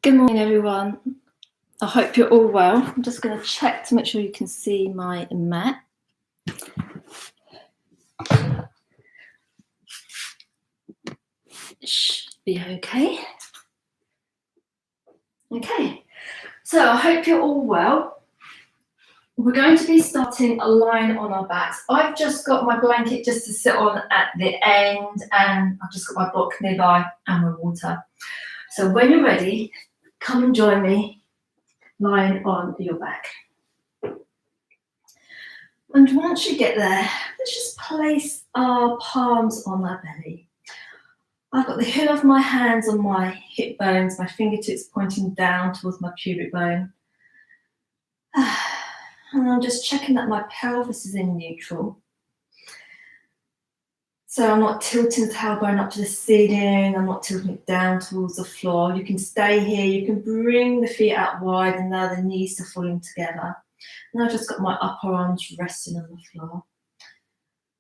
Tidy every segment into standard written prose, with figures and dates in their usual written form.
Good morning, everyone. I hope you're all well. I'm just going to check to make sure you can see my mat. It should be okay. Okay, so I hope you're all well. We're going to be starting a line on our backs. I've just got my blanket just to sit on at the end, and I've just got my block nearby and my water. So when you're ready, come and join me lying on your back. And once you get there, let's just place our palms on our belly. I've got the heel of my hands on my hip bones, my fingertips pointing down towards my pubic bone. And I'm just checking that my pelvis is in neutral. So I'm not tilting the tailbone up to the ceiling, I'm not tilting it down towards the floor. You can stay here, you can bring the feet out wide and allow the knees to fall in together. And I've just got my upper arms resting on the floor.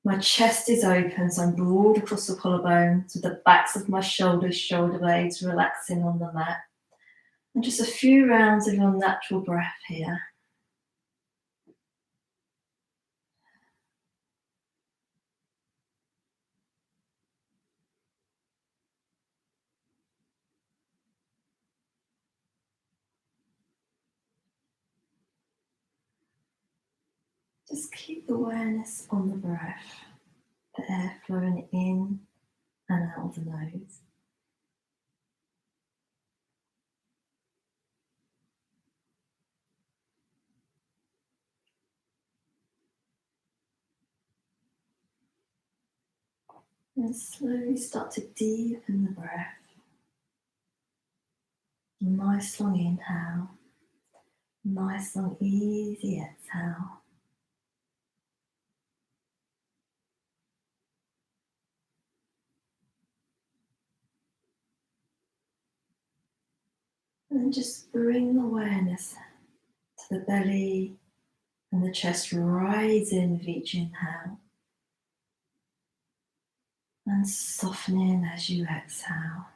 My chest is open, so I'm broad across the collarbones with the backs of my shoulders, shoulder blades relaxing on the mat. And just a few rounds of your natural breath here. Just keep the awareness on the breath, the air flowing in and out of the nose. And slowly start to deepen the breath. Nice long inhale, nice long easy exhale. And then just bring the awareness to the belly and the chest rising with each inhale. And softening as you exhale.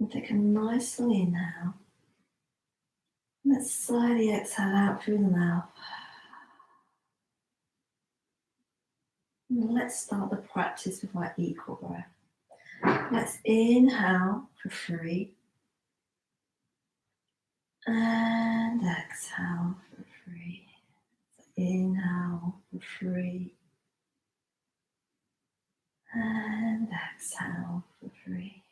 And take a nice long inhale. Let's slowly exhale out through the mouth. And let's start the practice with our equal breath. Let's inhale for 3. And exhale for 3. So inhale for 3. And exhale for 3.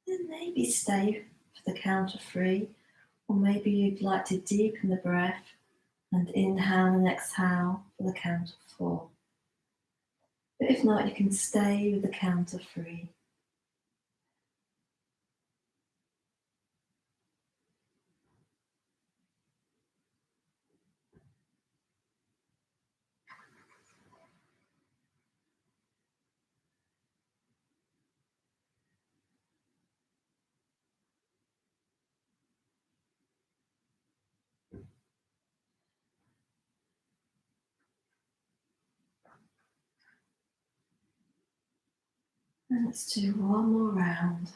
Then maybe stay for the count of 3, or maybe you'd like to deepen the breath and inhale and exhale for the count of 4. But if not, you can stay with the count of 3. And let's do one more round.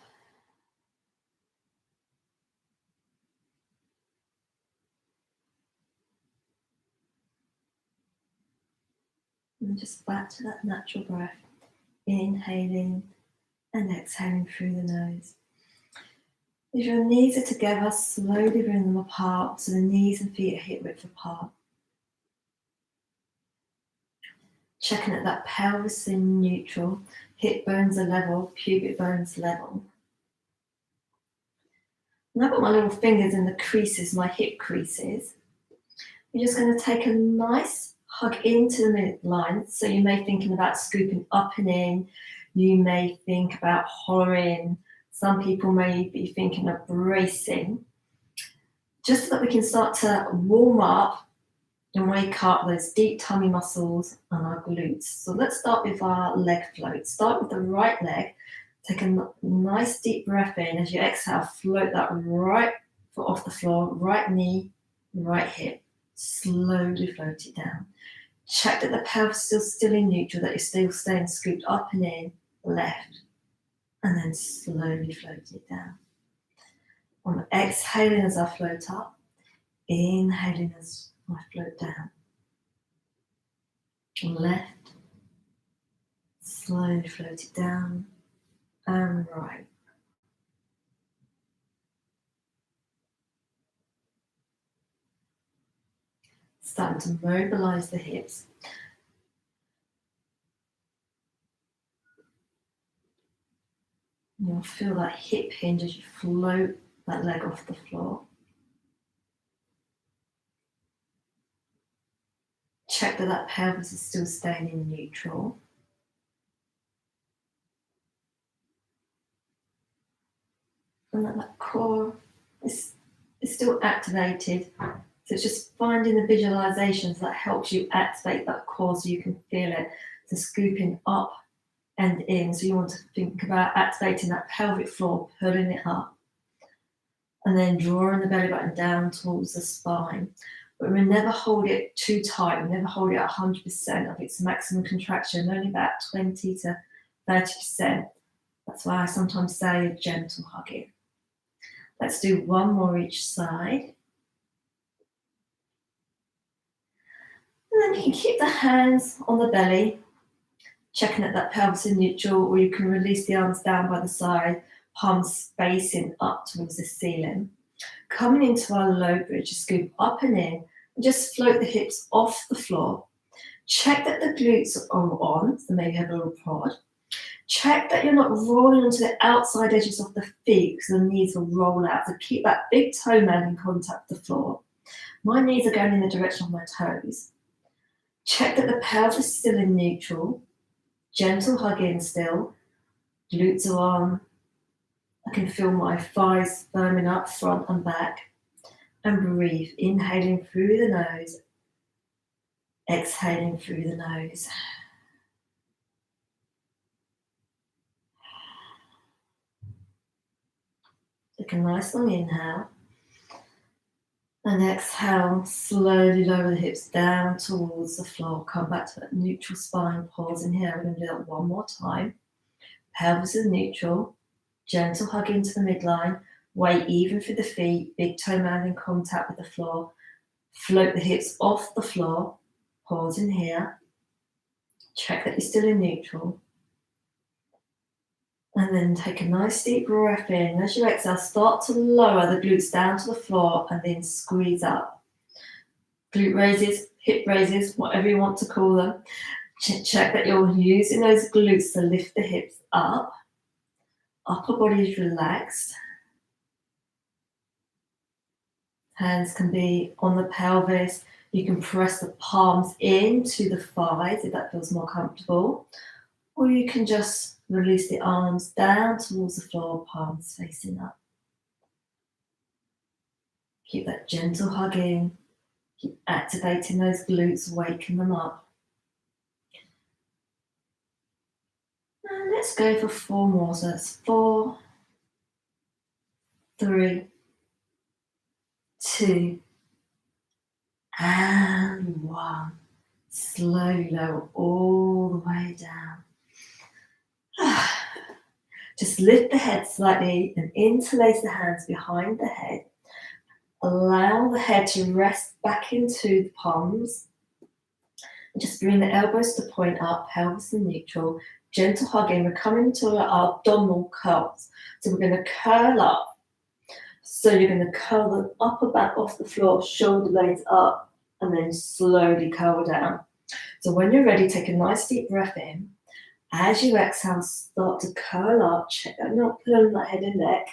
And just back to that natural breath, inhaling and exhaling through the nose. If your knees are together, slowly bring them apart so the knees and feet are hip width apart. Checking that pelvis is neutral, hip bones are level, pubic bones level. And I've got my little fingers in the creases, my hip creases. You're just going to take a nice hug into the midline. So you may be thinking about scooping up and in. You may think about hollowing. Some people may be thinking of bracing. Just so that we can start to warm up and wake up those deep tummy muscles and our glutes. So let's start with our leg float. Start with the right leg. Take a nice deep breath in. As you exhale, float that right foot off the floor, right knee, right hip. Slowly float it down. Check that the pelvis is still in neutral, that you're still staying scooped up and in, left. And then slowly float it down. I'm exhaling as I float up, inhaling as I float down. Left, slowly float it down, and right. Starting to mobilize the hips. You'll feel that hip hinge as you float that leg off the floor. Check that that pelvis is still staying in neutral. And that core is still activated. So it's just finding the visualizations that helps you activate that core so you can feel it. So scooping up and in. So you want to think about activating that pelvic floor, pulling it up. And then drawing the belly button down towards the spine. But we never hold it too tight. We never hold it at 100% of its maximum contraction, only about 20 to 30%. That's why I sometimes say a gentle hugging. Let's do one more each side. And then you can keep the hands on the belly, checking that pelvis is neutral, or you can release the arms down by the side, palms facing up towards the ceiling. Coming into our low bridge, scoop up and in, and just float the hips off the floor. Check that the glutes are on, so maybe have a little prod. Check that you're not rolling onto the outside edges of the feet because the knees will roll out. So keep that big toe man in contact with the floor. My knees are going in the direction of my toes. Check that the pelvis is still in neutral. Gentle hug in still. Glutes are on. I can feel my thighs firming up front and back. And breathe, inhaling through the nose, exhaling through the nose. Take a nice long inhale. And exhale, slowly lower the hips down towards the floor. Come back to that neutral spine. Pause in here. We're going to do that one more time. Pelvis is neutral. Gentle hug into the midline. Weight even through the feet. Big toe man in contact with the floor. Float the hips off the floor. Pause in here. Check that you're still in neutral. And then take a nice deep breath in. As you exhale, start to lower the glutes down to the floor and then squeeze up. Glute raises, hip raises, whatever you want to call them. Check that you're using those glutes to lift the hips up. Upper body is relaxed. Hands can be on the pelvis. You can press the palms into the thighs if that feels more comfortable. Or you can just release the arms down towards the floor, palms facing up. Keep that gentle hugging. Keep activating those glutes, waking them up. And let's go for 4 more. So that's 4, 3, 2, and 1. Slowly lower all the way down. Just lift the head slightly and interlace the hands behind the head. Allow the head to rest back into the palms. Just bring the elbows to point up, pelvis in neutral. Gentle hugging. We're coming to our abdominal curls. So we're going to curl up. So you're going to curl the upper back off the floor, shoulder blades up, and then slowly curl down. So when you're ready, take a nice deep breath in. As you exhale, start to curl up. Check that you're not pulling that head and neck.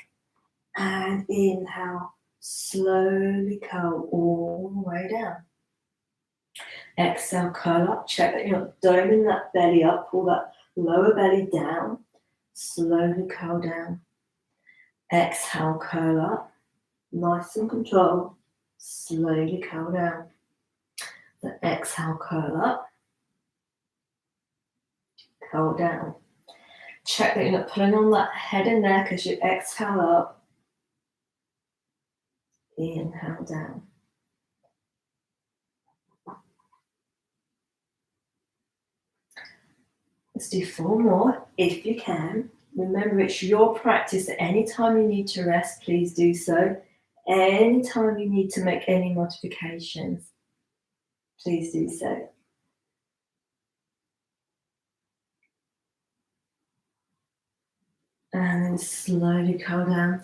And inhale, slowly curl all the way down. Exhale, curl up. Check that you're not doming that belly up. Pull that lower belly down. Slowly curl down. Exhale, curl up. Nice and controlled. Slowly curl down. Then exhale, curl up. Curl down. Check that you're not pulling on that head and neck as you exhale up. Inhale down. Let's do 4 more if you can. Remember, it's your practice. At any time you need to rest, please do so. Anytime you need to make any modifications, please do so. And then slowly curl down.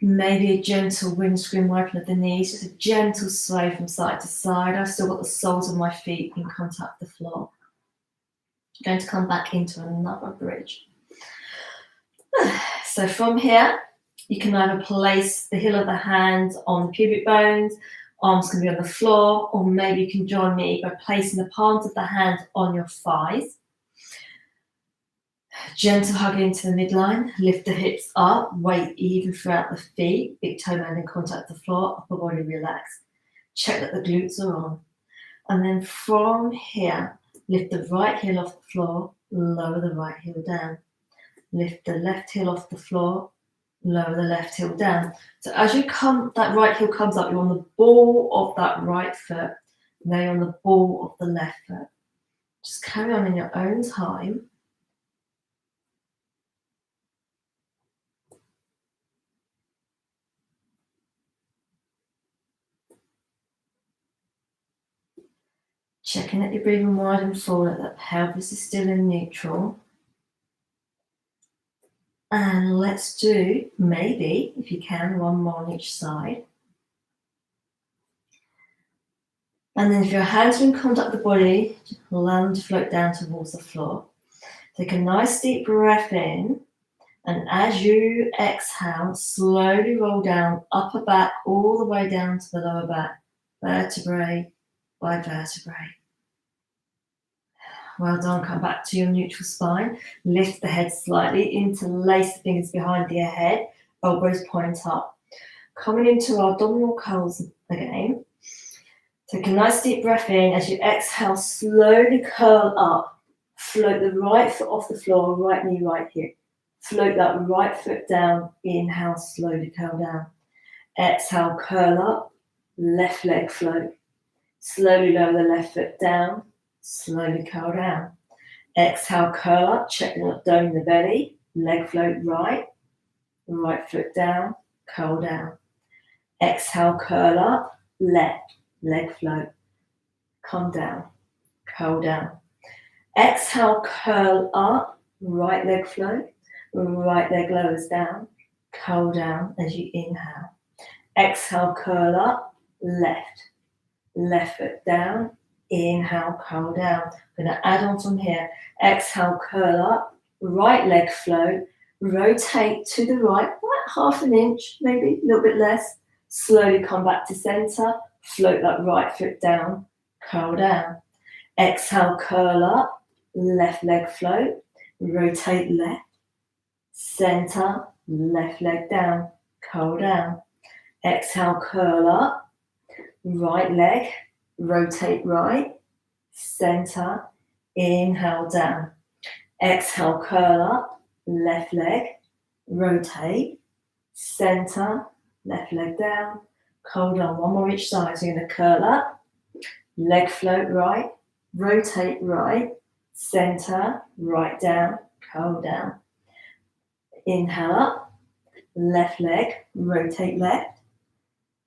Maybe a gentle windscreen wiping of the knees, just a gentle sway from side to side. I've still got the soles of my feet in contact with the floor. I'm going to come back into another bridge. So from here, you can either place the heel of the hand on the pubic bones, arms can be on the floor, or maybe you can join me by placing the palms of the hand on your thighs. Gentle hug into the midline, lift the hips up, weight even throughout the feet, big toe band in contact with the floor, upper body relaxed. Check that the glutes are on. And then from here, lift the right heel off the floor, lower the right heel down. Lift the left heel off the floor, lower the left heel down. So as you come, that right heel comes up, you're on the ball of that right foot. Now you're on the ball of the left foot. Just carry on in your own time. Checking that you're breathing wide and full, that the pelvis is still in neutral. And let's do, maybe, if you can, 1 more on each side. And then if your hands are in contact with the body, allow them to float down towards the floor. Take a nice deep breath in. And as you exhale, slowly roll down, upper back, all the way down to the lower back, vertebrae by vertebrae. Well done, come back to your neutral spine. Lift the head slightly, interlace the fingers behind the head, elbows point up. Coming into our abdominal curls again. Take a nice deep breath in. As you exhale, slowly curl up. Float the right foot off the floor, right knee, right hip. Float that right foot down. Inhale, slowly curl down. Exhale, curl up. Left leg float. Slowly lower the left foot down. Slowly curl down. Exhale, curl up. Check you're not doming the belly. Leg float right. Right foot down. Curl down. Exhale, curl up. Left. Leg float. Come down. Curl down. Exhale, curl up. Right leg float. Right leg lowers down. Curl down as you inhale. Exhale, curl up. Left. Left foot down. Inhale, curl down. I'm going to add on from here. Exhale, curl up. Right leg float. Rotate to the right, about 1/2 inch, maybe a little bit less. Slowly come back to center. Float that right foot down. Curl down. Exhale, curl up. Left leg float. Rotate left. Center. Left leg down. Curl down. Exhale, curl up. Right leg. Rotate right. Center. Inhale down. Exhale, curl up. Left leg. Rotate. Center. Left leg down. Hold on. 1 more each side. So you're going to curl up. Leg float right. Rotate right. Center. Right down. Curl down. Inhale up. Left leg. Rotate left.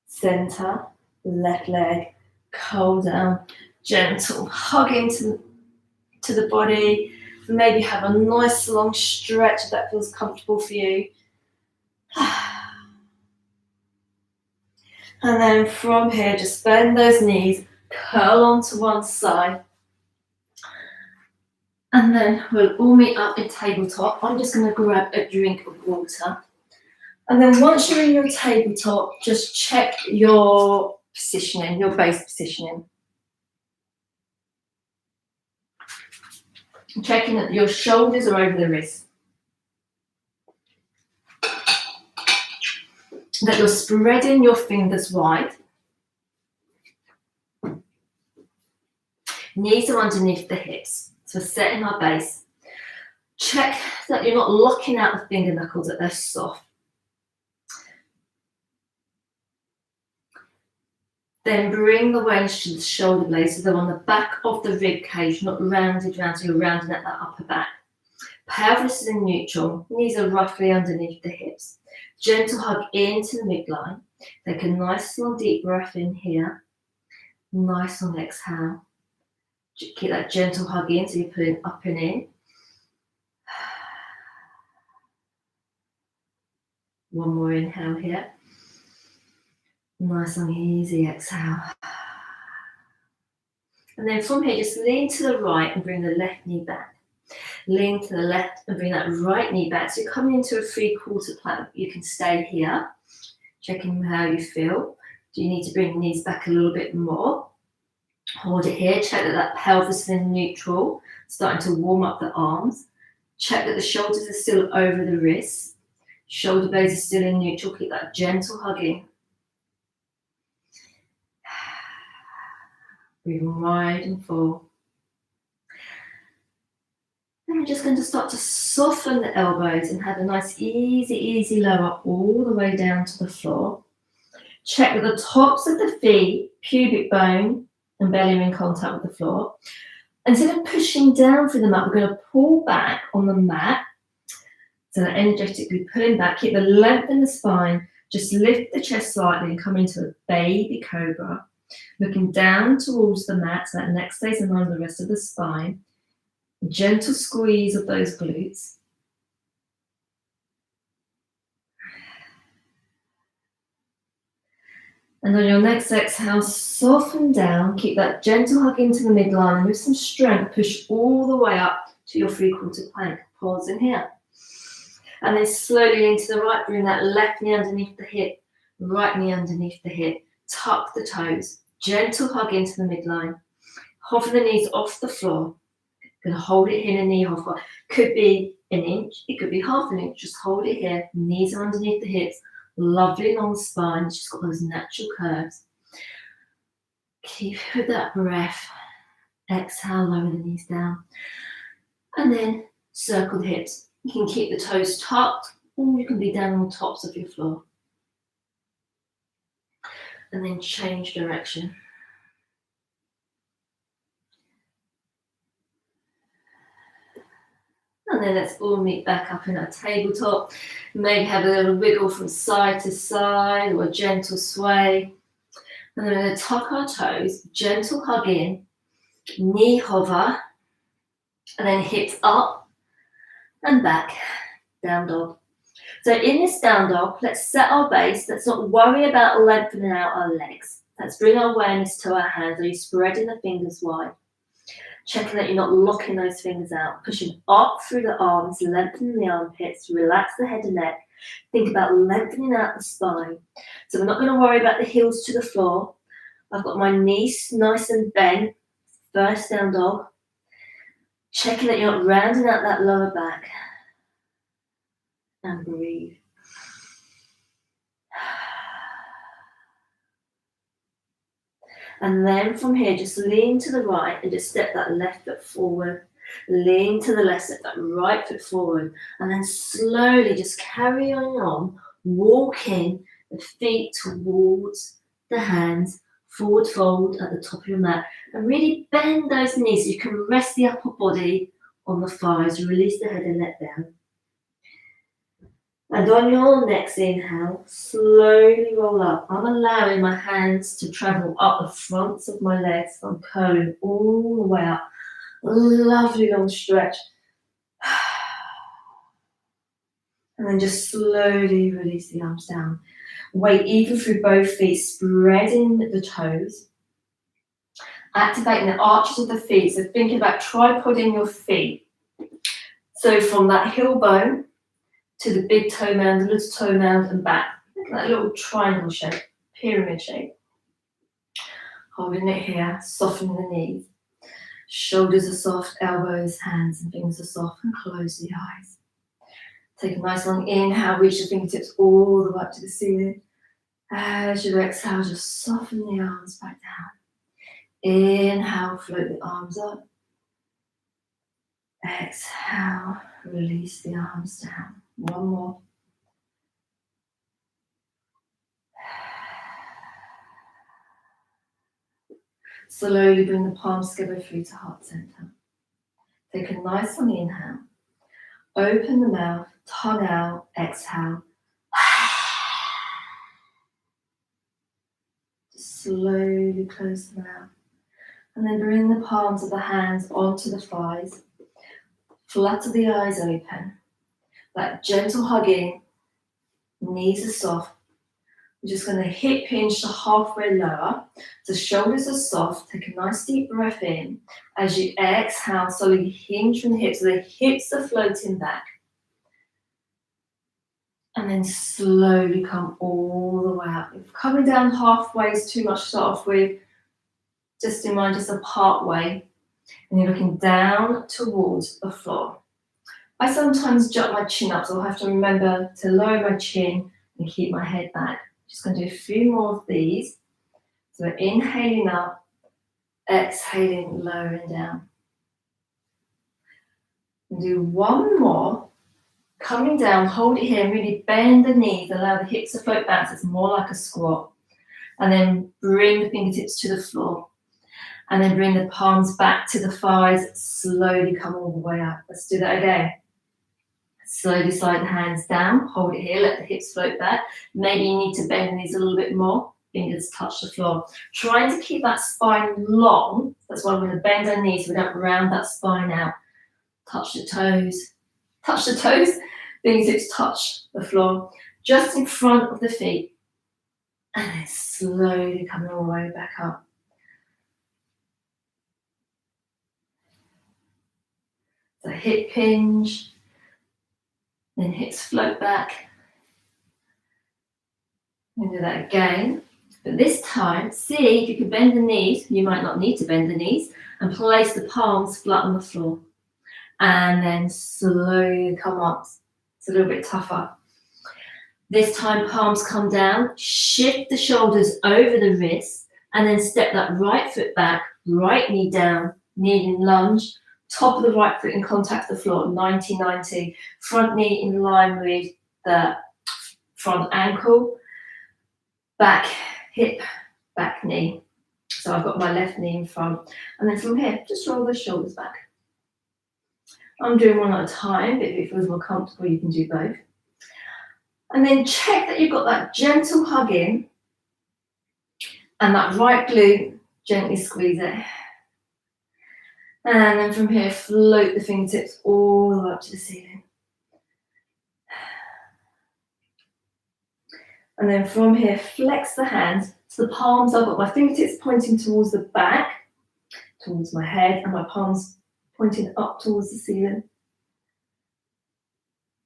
Center. Left leg. Curl down. Gentle hug into the body. Maybe have a nice long stretch if that feels comfortable for you. And then from here, just bend those knees, curl onto one side, And then we'll all meet up in tabletop. I'm just going to grab a drink of water. And then once you're in your tabletop, just check your positioning, your base positioning. Checking that your shoulders are over the wrists. That you're spreading your fingers wide. Knees are underneath the hips. So we're setting our base. Check that you're not locking out the finger knuckles, that they're soft. Then bring the awareness to the shoulder blades so they're on the back of the rib cage, not rounded round, so you're rounding at that upper back. Pelvis is in neutral, knees are roughly underneath the hips. Gentle hug into the midline. Take a nice long deep breath in here. Nice long exhale. Keep that gentle hug in, so you're pulling up and in. One more inhale here. Nice long easy exhale. And then from here, just lean to the right and bring the left knee back. Lean to the left and bring that right knee back. So you're coming into a 3/4 plank. You can stay here, checking how you feel. Do you need to bring the knees back a little bit more? Hold it here. Check that that pelvis is in neutral, starting to warm up the arms. Check that the shoulders are still over the wrists. Shoulder blades are still in neutral. Keep that gentle hugging. Breathe wide and full. Then we're just going to start to soften the elbows and have a nice easy lower all the way down to the floor. Check that the tops of the feet, pubic bone and belly are in contact with the floor. Instead of pushing down through the mat, we're going to pull back on the mat. So that energetically pulling back, keep the length in the spine, just lift the chest slightly and come into a baby cobra. Looking down towards the mat, so that neck stays in line with the rest of the spine. Gentle squeeze of those glutes. And on your next exhale, soften down, keep that gentle hug into the midline, and with some strength, push all the way up to your 3/4 plank. Pause in here. And then slowly lean to the right, bring that left knee underneath the hip, right knee underneath the hip. Tuck the toes. Gentle hug into the midline. Hover the knees off the floor. Going to hold it here in a knee hover. Could be an inch, it could be half an inch. Just hold it here. Knees are underneath the hips. Lovely long spine. It's just got those natural curves. Keep with that breath. Exhale, lower the knees down. And then circle the hips. You can keep the toes tucked, or you can be down on the tops of your floor. And then change direction. And then let's all meet back up in our tabletop. Maybe have a little wiggle from side to side or a gentle sway. And then we're going to tuck our toes, gentle hug in, knee hover, and then hips up and back, down dog. So in this down dog, let's set our base. Let's not worry about lengthening out our legs. Let's bring our awareness to our hands. Are you spreading the fingers wide? Checking that you're not locking those fingers out. Pushing up through the arms, lengthening the armpits, relax the head and neck. Think about lengthening out the spine. So we're not going to worry about the heels to the floor. I've got my knees nice and bent. First down dog. Checking that you're not rounding out that lower back. And breathe. And then from here, just lean to the right and just step that left foot forward. Lean to the left, step that right foot forward. And then slowly just carry on, walking the feet towards the hands, forward fold at the top of your mat. And really bend those knees so you can rest the upper body on the thighs. Release the head and neck down. And on your next inhale, slowly roll up. I'm allowing my hands to travel up the fronts of my legs. I'm curling all the way up. Lovely long stretch. And then just slowly release the arms down. Weight even through both feet, spreading the toes. Activating the arches of the feet. So thinking about tripoding your feet. So from that heel bone to the big toe mound, the little toe mound and back. Look at that little triangle shape, pyramid shape. Holding it here, softening the knees. Shoulders are soft, elbows, hands and fingers are soft, and close the eyes. Take a nice long inhale, reach the fingertips all the way up to the ceiling. As you exhale, just soften the arms back down. Inhale, float the arms up. Exhale, release the arms down. One more. Slowly bring the palms together through to heart center. Take a nice long inhale. Open the mouth, tongue out, exhale. Slowly close the mouth. And then bring the palms of the hands onto the thighs. Flutter the eyes open. That gentle hugging. Knees are soft. We're just going to hip hinge to halfway lower. So shoulders are soft. Take a nice deep breath in. As you exhale, slowly hinge from the hips. So the hips are floating back. And then slowly come all the way up. If coming down halfway is too much to start off with, just in mind, just a part way. And you're looking down towards the floor. I sometimes jut my chin up, so I'll have to remember to lower my chin and keep my head back. Just going to do a few more of these. So we're inhaling up, exhaling, lowering down. And do one more. Coming down, hold it here, and really bend the knees, allow the hips to float back, so it's more like a squat. And then bring the fingertips to the floor. And then bring the palms back to the thighs, slowly come all the way up. Let's do that again. Slowly slide the hands down, hold it here, let the hips float back. Maybe you need to bend the knees a little bit more, fingers touch the floor. Trying to keep that spine long, that's why we're going to bend our knees so we don't round that spine out. Touch the toes, fingertips touch the floor, just in front of the feet. And then slowly coming all the way back up. So hip hinge. Then hips float back. And do that again. But this time, see if you can bend the knees. You might not need to bend the knees. And place the palms flat on the floor. And then slowly come up. It's a little bit tougher. This time, palms come down. Shift the shoulders over the wrists. And then step that right foot back. Right knee down. Kneeling lunge. Top of the right foot in contact with the floor, 90-90. Front knee in line with the front ankle. Back hip, back knee. So I've got my left knee in front. And then from here, just roll the shoulders back. I'm doing one at a time, but if it feels more comfortable, you can do both. And then check that you've got that gentle hug in. And that right glute, gently squeeze it. And then from here, float the fingertips all the way up to the ceiling. And then from here, flex the hands. So the palms, I've got my fingertips pointing towards the back, towards my head, and my palms pointing up towards the ceiling.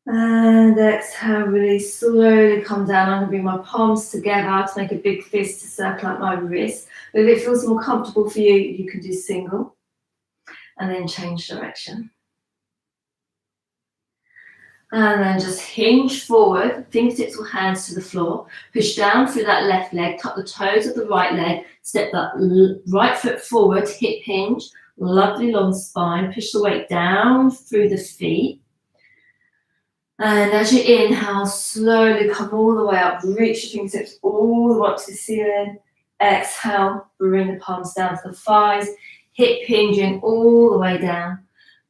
And exhale, really slowly come down. I'm going to bring my palms together to make a big fist to circle out my wrist. But if it feels more comfortable for you, you can do single. And then change direction. And then just hinge forward, fingertips or hands to the floor. Push down through that left leg, tuck the toes of the right leg, step that right foot forward, hip hinge, lovely long spine. Push the weight down through the feet. And as you inhale, slowly come all the way up, reach your fingertips all the way up to the ceiling. Exhale, bring the palms down to the thighs. Hip hinging all the way down.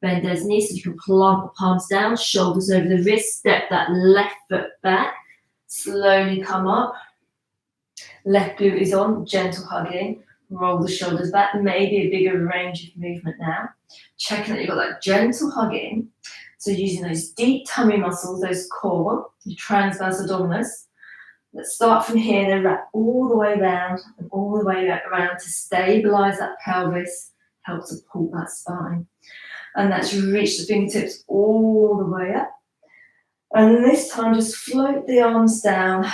Bend those knees so you can plant the palms down, shoulders over the wrist, step that left foot back. Slowly come up. Left glute is on, gentle hugging. Roll the shoulders back, maybe a bigger range of movement now. Checking that you've got that gentle hugging. So using those deep tummy muscles, those core, your transverse abdominis. Let's start from here, then wrap all the way around and all the way around to stabilise that pelvis, help support that spine. And that's reach the fingertips all the way up. And this time just float the arms down,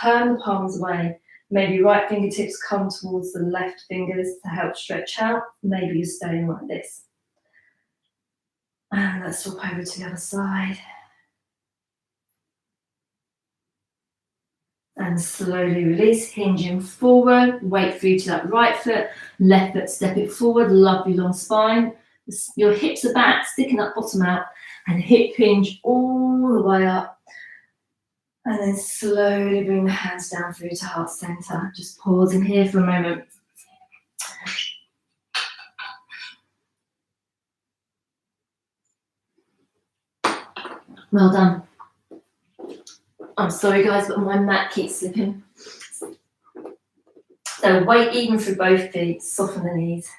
turn the palms away. Maybe right fingertips come towards the left fingers to help stretch out. Maybe you're staying like this. And let's swap over to the other side. And slowly release, hinging forward, weight through to that right foot, left foot, step it forward, lovely long spine. Your hips are back, sticking that bottom out, and hip hinge all the way up. And then slowly bring the hands down through to heart center. Just pause in here for a moment. Well done. I'm sorry guys, but my mat keeps slipping. So weight even through both feet, soften the knees.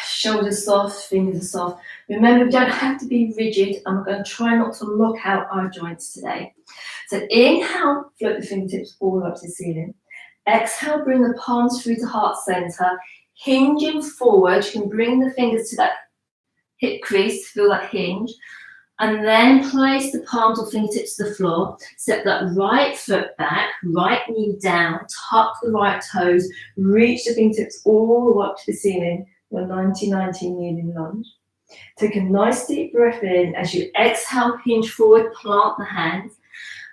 Shoulders soft, fingers are soft. Remember, we don't have to be rigid, and we're going to try not to lock out our joints today. So inhale, float the fingertips all up to the ceiling. Exhale, bring the palms through to heart center. Hinging forward, you can bring the fingers to that hip crease, feel that hinge. And then place the palms or fingertips to the floor. Step that right foot back, right knee down, tuck the right toes, reach the fingertips all the way up to the ceiling. Your 90-90 kneeling lunge. Take a nice deep breath in. As you exhale, hinge forward, plant the hands.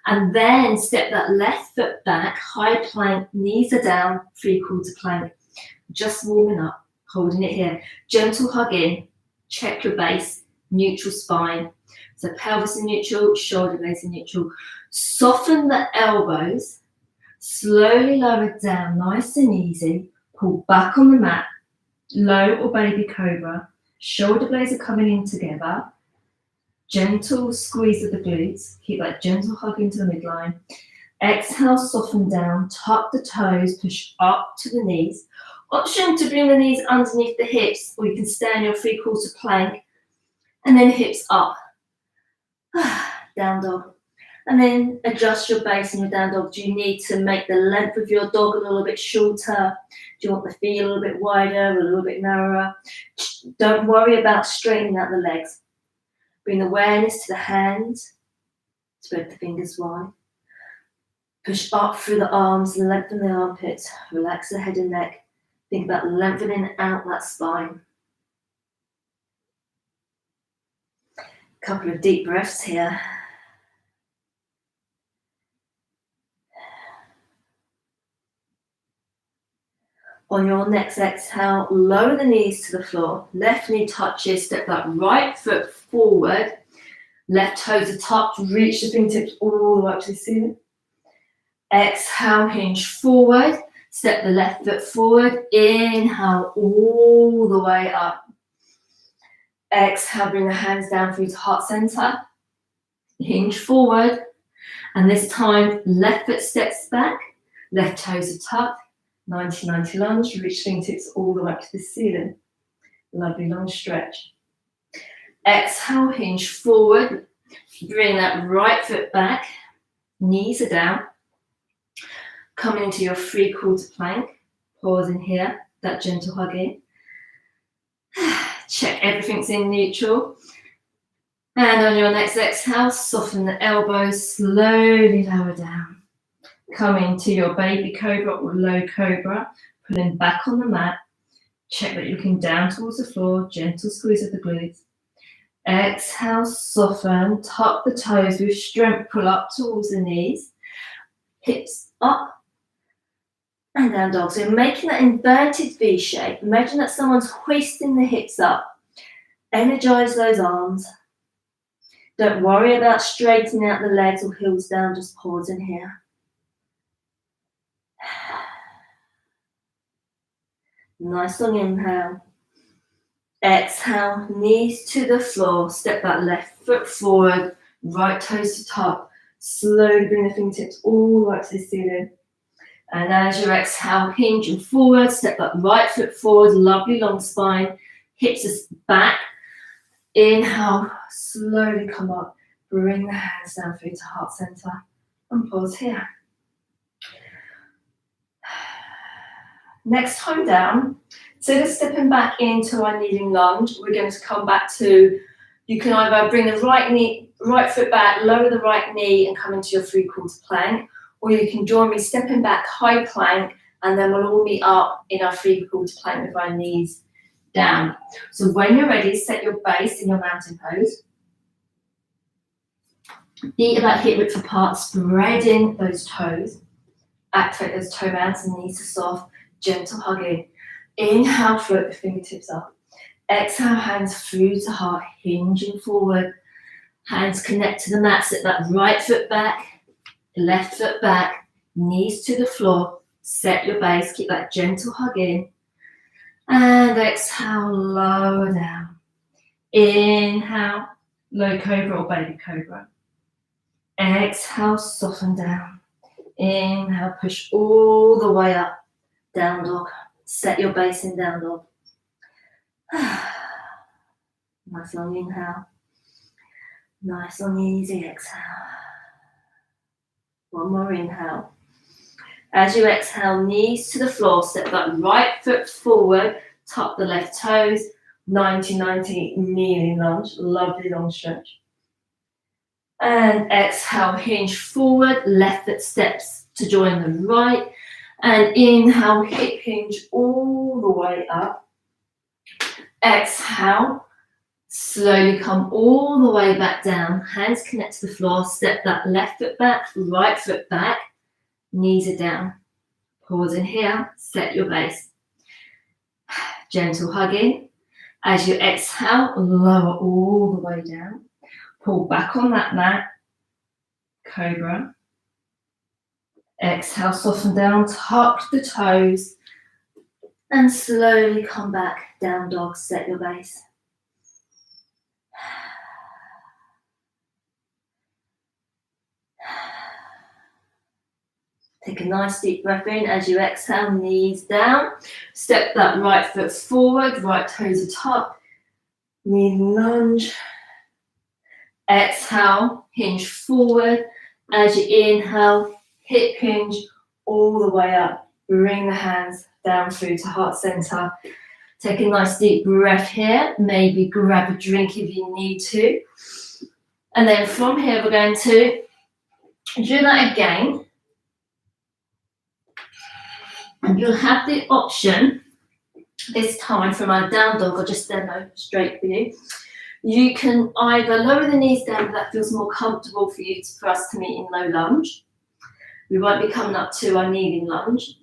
And then step that left foot back, high plank, knees are down, 3/4 plank. Just warming up, holding it here. Gentle hug in, check your base, neutral spine. So pelvis in neutral, shoulder blades in neutral. Soften the elbows, slowly lower it down, nice and easy. Pull back on the mat, low or baby cobra. Shoulder blades are coming in together. Gentle squeeze of the glutes. Keep that gentle hug into the midline. Exhale, soften down, tuck the toes, push up to the knees. Option to bring the knees underneath the hips, or you can stay in your 3/4 plank. And then hips up. Down dog. And then adjust your base in your down dog. Do you need to make the length of your dog a little bit shorter? Do you want the feet a little bit wider, a little bit narrower? Don't worry about straightening out the legs. Bring awareness to the hands. Spread the fingers wide. Push up through the arms, lengthen the armpits. Relax the head and neck. Think about lengthening out that spine. Couple of deep breaths here. On your next exhale, lower the knees to the floor. Left knee touches, step that right foot forward. Left toes are tucked, reach the fingertips all the way up to the ceiling. Exhale, hinge forward. Step the left foot forward. Inhale all the way up. Exhale, bring the hands down through to heart center. Hinge forward. And this time, left foot steps back. Left toes are tucked. 90-90 lunge, reach fingertips all the way up to the ceiling. Lovely long stretch. Exhale, hinge forward. Bring that right foot back. Knees are down. Come into your 3/4 plank. Pause in here, that gentle hug in. Check everything's in neutral. And on your next exhale, soften the elbows, slowly lower down. Come into your baby cobra or low cobra, pulling back on the mat. Check that you're looking down towards the floor, gentle squeeze of the glutes. Exhale, soften, tuck the toes with strength, pull up towards the knees. Hips up and down dog. So making that inverted V shape. Imagine that someone's hoisting the hips up. Energize those arms. Don't worry about straightening out the legs or heels down, just pause in here. Nice long inhale. Exhale, knees to the floor. Step that left foot forward, right toes to top. Slowly bring the fingertips all the way up to the ceiling. And as you exhale, hinge and forward. Step that right foot forward, lovely long spine. Hips are back. Inhale, slowly come up. Bring the hands down through to heart center. and pause here. Next time down, instead of stepping back into our kneeling lunge, we're going to come back to, you can either bring the right foot back, lower the right knee and come into your three-quarter plank, or you can join me stepping back, high plank, and then we'll all meet up in our three-quarter plank with our knees down. So when you're ready, set your base in your mountain pose. Feet about hip width apart, spreading those toes. Activate those toe mounts and knees to soft, gentle hugging. Inhale, float the fingertips up. Exhale, hands through to heart, hinging forward. Hands connect to the mat, set that right foot back, left foot back, knees to the floor. Set your base, keep that gentle hug in. And exhale, lower down. Inhale, low cobra or baby cobra. Exhale, soften down. Inhale, push all the way up. Down dog. Set your base in down dog. Nice long inhale. Nice long easy exhale. One more inhale. As you exhale, knees to the floor, step that right foot forward, tuck the left toes, 90-90 kneeling lunge, lovely long stretch. And exhale, hinge forward, left foot steps to join the right. And inhale, hip hinge all the way up. Exhale, slowly come all the way back down. Hands connect to the floor, step that left foot back, right foot back. Knees are down. Pause in here, set your base. Gentle hug in. As you exhale, lower all the way down. Pull back on that mat. Cobra. Exhale, soften down, tuck the toes. And slowly come back, down dog, set your base. Take a nice deep breath in as you exhale, knees down. Step that right foot forward, right toes are tucked. Knee lunge. Exhale, hinge forward. As you inhale, hip hinge all the way up. Bring the hands down through to heart center. Take a nice deep breath here. Maybe grab a drink if you need to. And then from here, we're going to do that again. And you'll have the option this time from our down dog, or just demo straight for you. You can either lower the knees down if that feels more comfortable for you, for us to meet in low lunge. We won't be coming up to our kneeling lunge.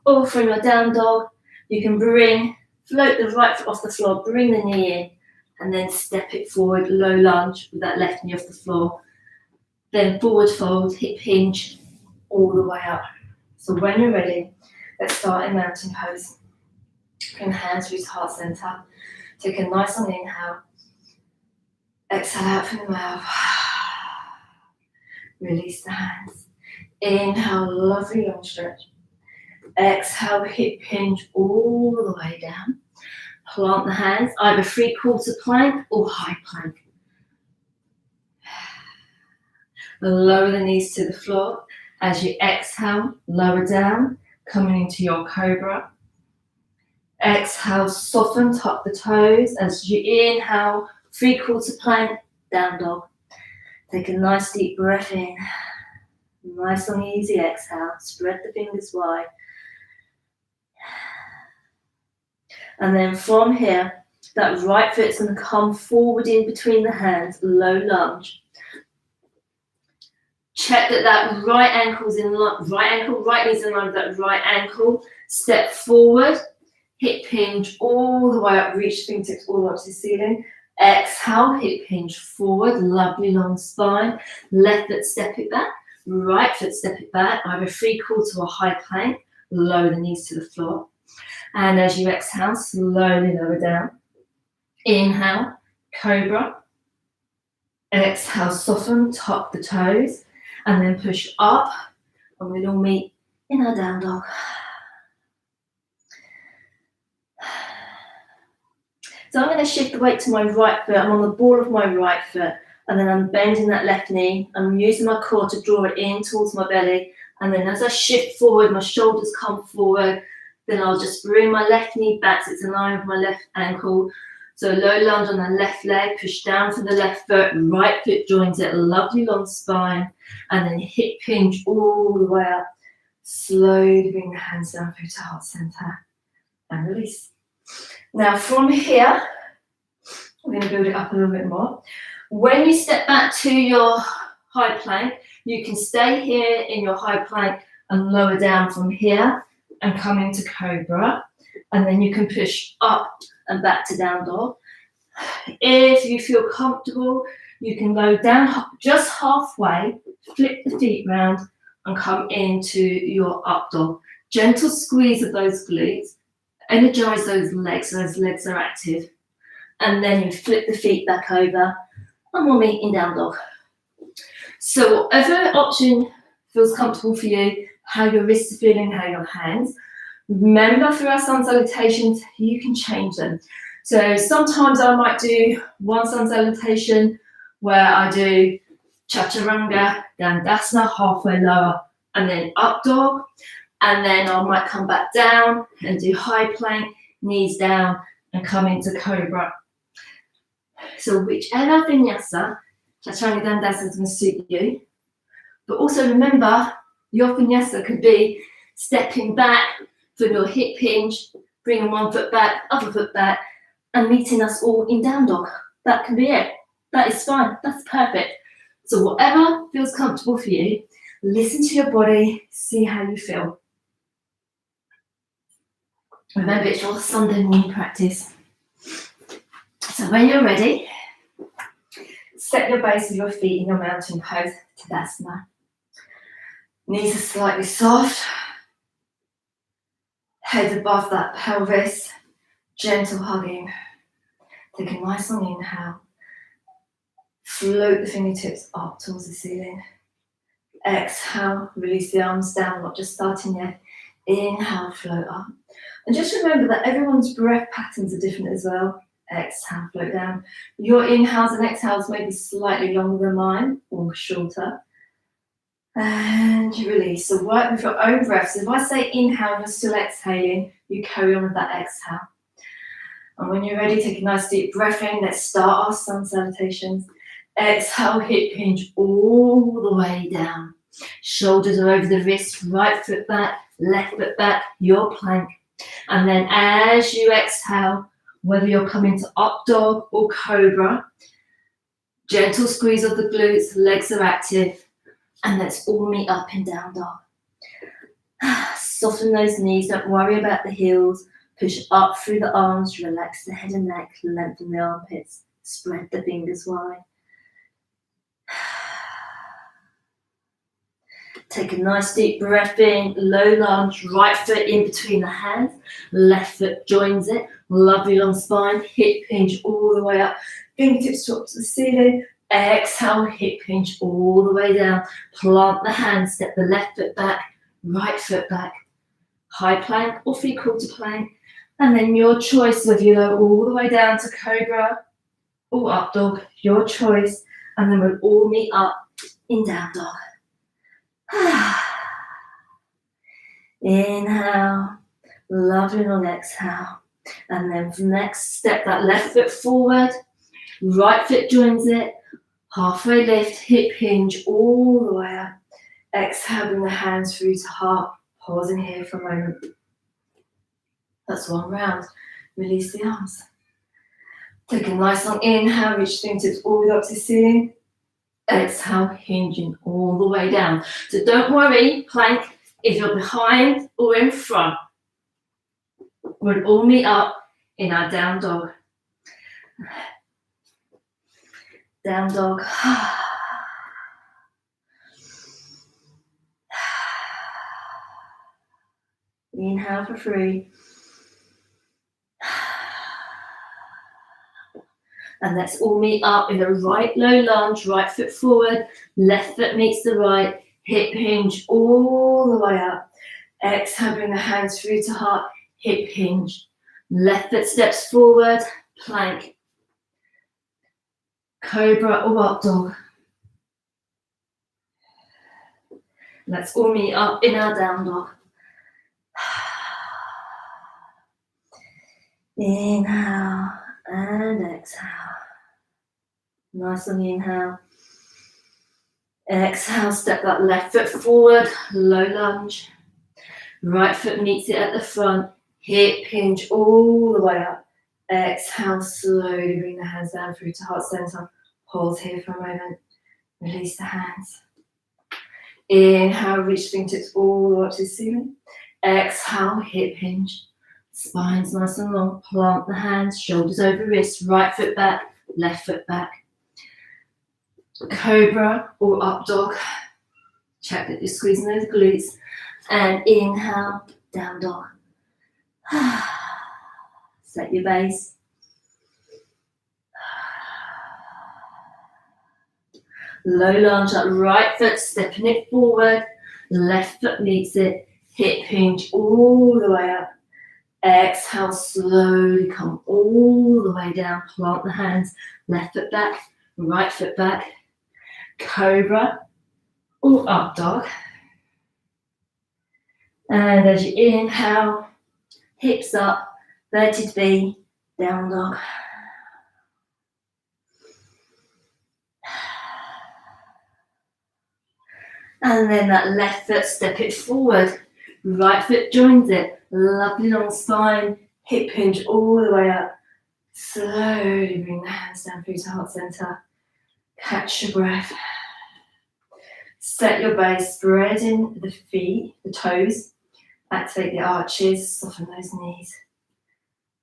Or from your down dog, you can float the right foot off the floor, bring the knee in, and then step it forward, low lunge with that left knee off the floor. Then forward fold, hip hinge, all the way up. So when you're ready, let's start in mountain pose. Bring hands through to heart center. Take a nice long inhale. Exhale out from the mouth. Release the hands. Inhale, lovely long stretch. Exhale, hip hinge all the way down. Plant the hands, either three-quarter plank or high plank. Lower the knees to the floor. As you exhale, lower down, coming into your cobra. Exhale, soften, tuck the toes. As you inhale, three-quarter plank, down dog. Take a nice deep breath in. Nice and easy exhale. Spread the fingers wide. And then from here, that right foot's going to come forward in between the hands, low lunge. Check that right ankle's in line, right knee's in line with that right ankle. Step forward, hip hinge all the way up, reach fingertips all the way up to the ceiling. Exhale, hip hinge forward, lovely long spine. Left foot step it back, right foot step it back, either three-quarter or high plank. Lower the knees to the floor. And as you exhale, slowly lower down. Inhale, cobra. Exhale, soften, tuck the toes. And then push up, and we'll all meet in our down dog. So I'm going to shift the weight to my right foot. I'm on the ball of my right foot. And then I'm bending that left knee. I'm using my core to draw it in towards my belly. And then as I shift forward, my shoulders come forward. Then I'll just bring my left knee back so it's in line with my left ankle. So low lunge on the left leg, push down for the left foot, right foot joins it, lovely long spine. And then hip hinge all the way up. Slowly bring the hands down through to heart center and release. Now from here, we're going to build it up a little bit more. When you step back to your high plank, you can stay here in your high plank and lower down from here and come into cobra. And then you can push up and back to down dog. If you feel comfortable, you can go down just halfway, flip the feet round and come into your up dog. Gentle squeeze of those glutes, energize those legs are active. And then you flip the feet back over and we'll meet in down dog. So whatever option feels comfortable for you, how your wrists are feeling, how your hands. Remember through our sun salutations, you can change them. So sometimes I might do one sun salutation where I do chaturanga, dandasana, halfway lower, and then up dog. And then I might come back down and do high plank, knees down, and come into cobra. So whichever vinyasa, chaturanga, dandasana is going to suit you. But also remember, your vinyasa could be stepping back from your hip hinge, bringing one foot back, other foot back, and meeting us all in down dog. That can be it. That is fine. That's perfect. So whatever feels comfortable for you, listen to your body, see how you feel. Remember, it's your Sunday morning practice. So when you're ready, set your base of your feet in your mountain pose, Tadasana. Knees are slightly soft. Head above that pelvis. Gentle hugging. Take a nice long inhale. Float the fingertips up towards the ceiling. Exhale, release the arms down, not just starting yet. Inhale, float up. And just remember that everyone's breath patterns are different as well. Exhale, float down. Your inhales and exhales may be slightly longer than mine or shorter. And you release. So work with your own breath. So if I say inhale and you're still exhaling, you carry on with that exhale. And when you're ready, take a nice deep breath in. Let's start our sun salutations. Exhale, hip hinge all the way down. Shoulders are over the wrists, right foot back, left foot back, your plank. And then as you exhale, whether you're coming to up dog or cobra, gentle squeeze of the glutes, legs are active. And let's all meet up in down dog. Soften those knees, don't worry about the heels. Push up through the arms, relax the head and neck, lengthen the armpits, spread the fingers wide. Take a nice deep breath in, low lunge, right foot in between the hands, left foot joins it, lovely long spine, hip hinge all the way up, fingertips drop to the ceiling, exhale, hip hinge all the way down, plant the hands, step the left foot back, right foot back, high plank or 3/4 plank, and then your choice whether you go all the way down to cobra or up dog, your choice, and then we'll all meet up in down dog. Inhale, lovely long exhale, and then next step that left foot forward, right foot joins it, halfway lift, hip hinge all the way up. Exhale, bring the hands through to heart, pausing here for a moment. That's one round. Release the arms. Take a nice long inhale, reach fingertips all the way up to the ceiling. Exhale, hinging all the way down. So don't worry, plank, if you're behind or in front. We'll all meet up in our down dog. Down dog. Inhale for 3. And let's all meet up in a right low lunge, right foot forward, left foot meets the right, hip hinge all the way up. Exhale, bring the hands through to heart, hip hinge. Left foot steps forward, plank. Cobra or up dog. Let's all meet up in our down dog. Inhale and exhale. Nice on the inhale. Exhale, step that left foot forward, low lunge. Right foot meets it at the front, hip hinge all the way up. Exhale, slowly bring the hands down through to heart center. Hold here for a moment. Release the hands. Inhale, reach fingertips all the way up to the ceiling. Exhale, hip hinge. Spine's nice and long. Plant the hands, shoulders over wrists. Right foot back, left foot back. Cobra or up dog. Check that you're squeezing those glutes. And inhale, down dog. Set your base. Low lunge, that right foot, stepping it forward. Left foot meets it. Hip hinge all the way up. Exhale, slowly come all the way down. Plant the hands. Left foot back, right foot back. Cobra or up dog. And as you inhale, hips up, verted V, down dog. And then that left foot, step it forward. Right foot joins it. Lovely long spine, hip hinge all the way up. Slowly bring the hands down through to heart center. Catch your breath. Set your base, spreading the feet, the toes. Activate the arches, soften those knees.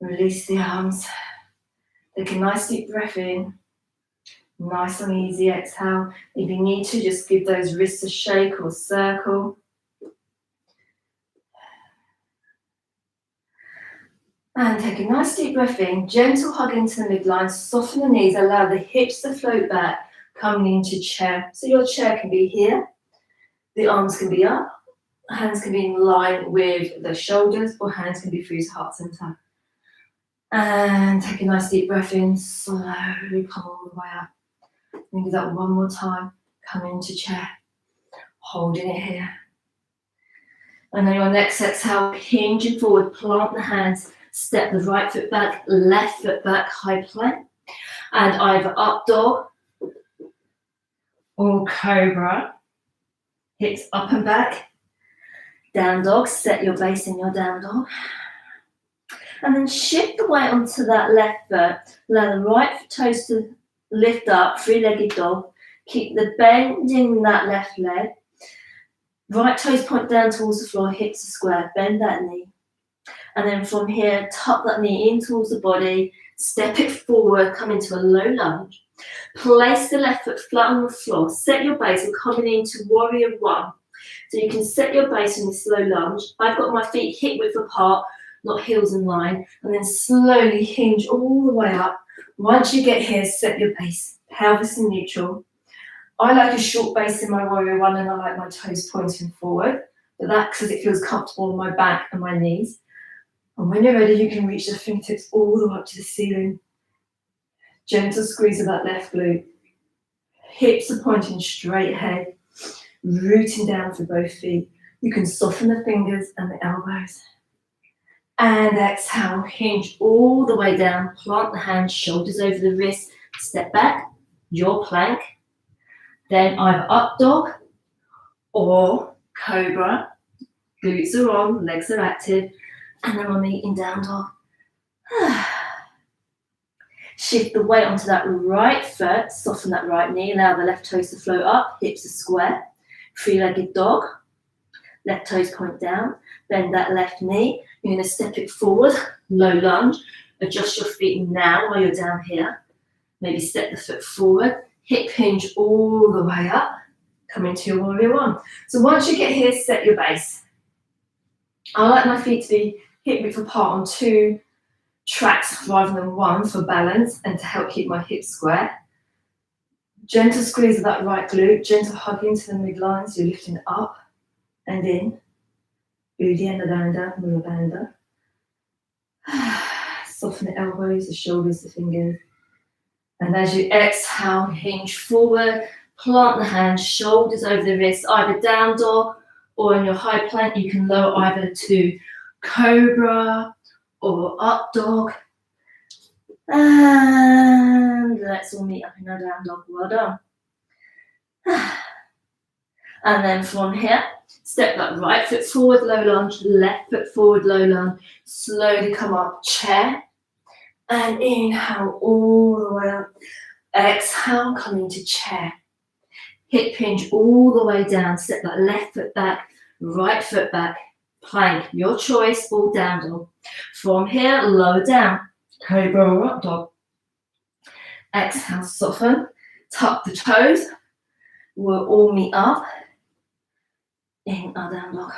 Release the arms. Take a nice deep breath in. Nice and easy exhale. If you need to, just give those wrists a shake or circle. And take a nice deep breath in. Gentle hug into the midline. Soften the knees. Allow the hips to float back. Coming into chair. So your chair can be here. The arms can be up. Hands can be in line with the shoulders, or hands can be through to heart center. And take a nice deep breath in. Slowly come all the way up. And do that one more time. Come into chair. Holding it here. And then your next exhale, hinging forward, plant the hands. Step the right foot back, left foot back, high plank. And either up dog or cobra. Hips up and back. Down dog, set your base in your down dog. And then shift the weight onto that left foot. Allow the right toes to lift up, three-legged dog. Keep the bend in that left leg. Right toes point down towards the floor, hips are square. Bend that knee. And then from here, tuck that knee in towards the body. Step it forward, come into a low lunge. Place the left foot flat on the floor. Set your base and coming into warrior one. So you can set your base in this low lunge. I've got my feet hip width apart, not heels in line. And then slowly hinge all the way up. Once you get here, set your base. Pelvis in neutral. I like a short base in my warrior one, and I like my toes pointing forward. But that's because it feels comfortable on my back and my knees. And when you're ready, you can reach the fingertips all the way up to the ceiling. Gentle squeeze of that left glute. Hips are pointing straight ahead. Rooting down for both feet. You can soften the fingers and the elbows. And exhale, hinge all the way down. Plant the hands, shoulders over the wrists. Step back, your plank. Then either up dog or cobra. Glutes are on, legs are active. And then we're meeting down dog. Shift the weight onto that right foot. Soften that right knee. Allow the left toes to float up. Hips are square. Three-legged dog. Left toes point down. Bend that left knee. You're going to step it forward. Low lunge. Adjust your feet now while you're down here. Maybe step the foot forward. Hip hinge all the way up. Come into your warrior one. So once you get here, set your base. I like my feet to be hip width apart on two tracks rather than one for balance and to help keep my hips square. Gentle squeeze of that right glute, gentle hug into the midline, so you're lifting up and in. Uddiyana Bandha, Mula Bandha. Soften the elbows, the shoulders, the fingers. And as you exhale, hinge forward, plant the hands, shoulders over the wrists, either down dog or in your high plank, you can lower either to cobra or up dog. And let's all meet up in our down dog. Well done. And then from here, step that right foot forward, low lunge, left foot forward, low lunge. Slowly come up, chair. And inhale all the way up. Exhale, come into chair. Hip hinge all the way down. Step that left foot back, right foot back. Plank, your choice, all down dog. From here, lower down. Cobra or up dog. Exhale, soften. Tuck the toes. We'll all meet up in our down dog.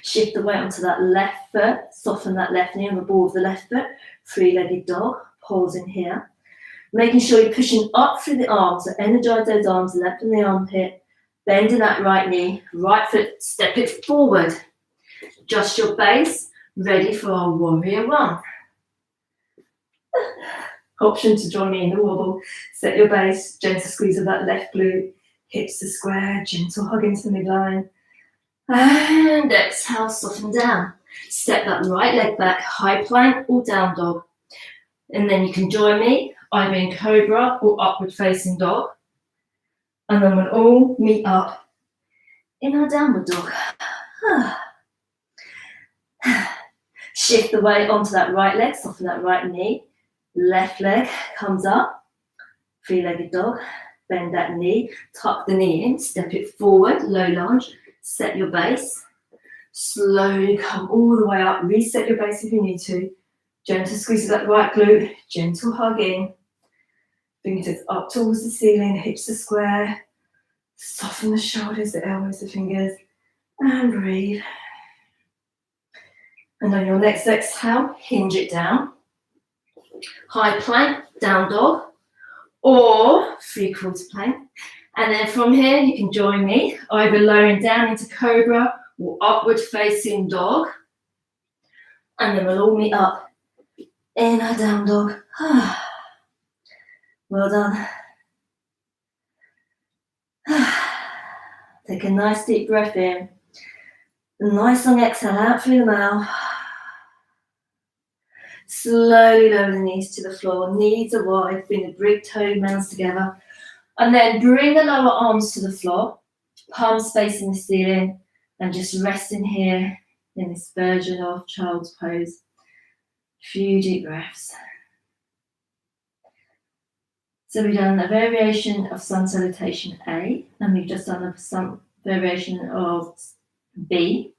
Shift the weight onto that left foot. Soften that left knee on the ball of the left foot. Three-legged dog. Pause in here. Making sure you're pushing up through the arms. So energize those arms, left in the armpit. Bending that right knee. Right foot, step it forward. Adjust your base. Ready for our warrior one. Option to join me in the wobble. Set your base. Gentle squeeze of that left glute. Hips to square. Gentle hug into the midline. And exhale, soften down. Step that right leg back. High plank or down dog. And then you can join me either in cobra or upward facing dog. And then we'll all meet up in our downward dog. Shift the weight onto that right leg, soften that right knee. Left leg comes up, three-legged dog. Bend that knee, tuck the knee in, step it forward, low lunge. Set your base. Slowly come all the way up. Reset your base if you need to. Gentle squeeze of that right glute. Gentle hug in. Fingertips up towards the ceiling. Hips to square. Soften the shoulders, the elbows, the fingers. And breathe. And on your next exhale, hinge it down. High plank, down dog. Or three-quarter plank. And then from here, you can join me, either lowering down into cobra or upward facing dog. And then we'll all meet up in our down dog. Well done. Take a nice deep breath in. Nice long exhale out through the mouth. Slowly lower the knees to the floor. Knees are wide, bring the big toe mounds together. And then bring the lower arms to the floor, palms facing the ceiling, and just resting here in this version of child's pose. Few deep breaths. So we've done a variation of sun salutation A, and we've just done some variation of B.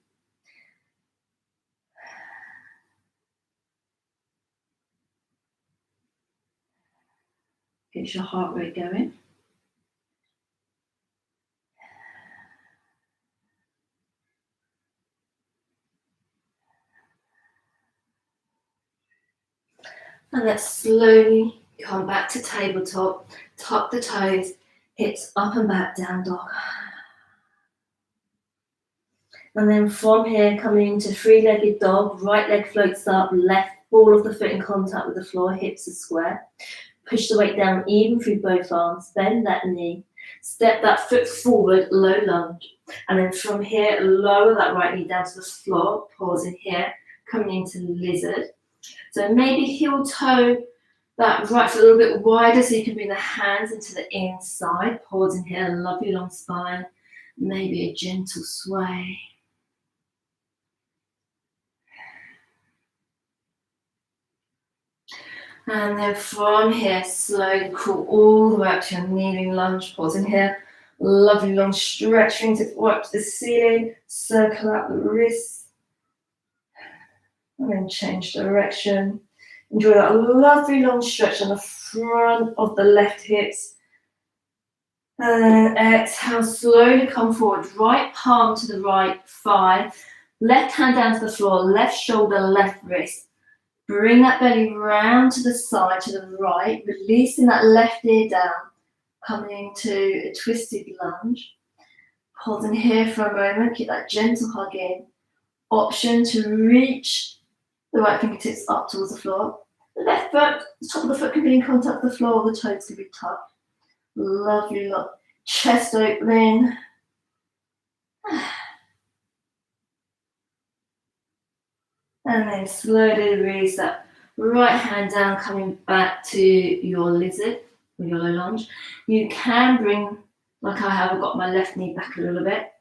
Get your heart rate going. And let's slowly come back to tabletop, tuck the toes, hips up and back, down dog. And then from here, coming into three-legged dog, right leg floats up, left ball of the foot in contact with the floor, hips are square. Push the weight down even through both arms, bend that knee, step that foot forward, low lunge. And then from here, lower that right knee down to the floor, pause in here, coming into lizard. So maybe heel toe that right foot a little bit wider so you can bring the hands into the inside. Pause in here, lovely long spine. Maybe a gentle sway. And then from here, slowly crawl all the way up to your kneeling lunge. Pause in here. Lovely long stretch, fingertips up to the ceiling. Circle out the wrists. And then change direction. Enjoy that lovely long stretch on the front of the left hips. And then exhale, slowly come forward. Right palm to the right thigh. Left hand down to the floor. Left shoulder, left wrist. Bring that belly round to the side, to the right. Releasing that left ear down. Coming into a twisted lunge. Pause in here for a moment. Keep that gentle hug in. Option to reach the right fingertips up towards the floor. The left foot, the top of the foot can be in contact with the floor, the toes can be tucked. Lovely look. Chest opening. And then slowly release that right hand down, coming back to your lizard or your low lunge. You can bring, like I have, I've got my left knee back a little bit.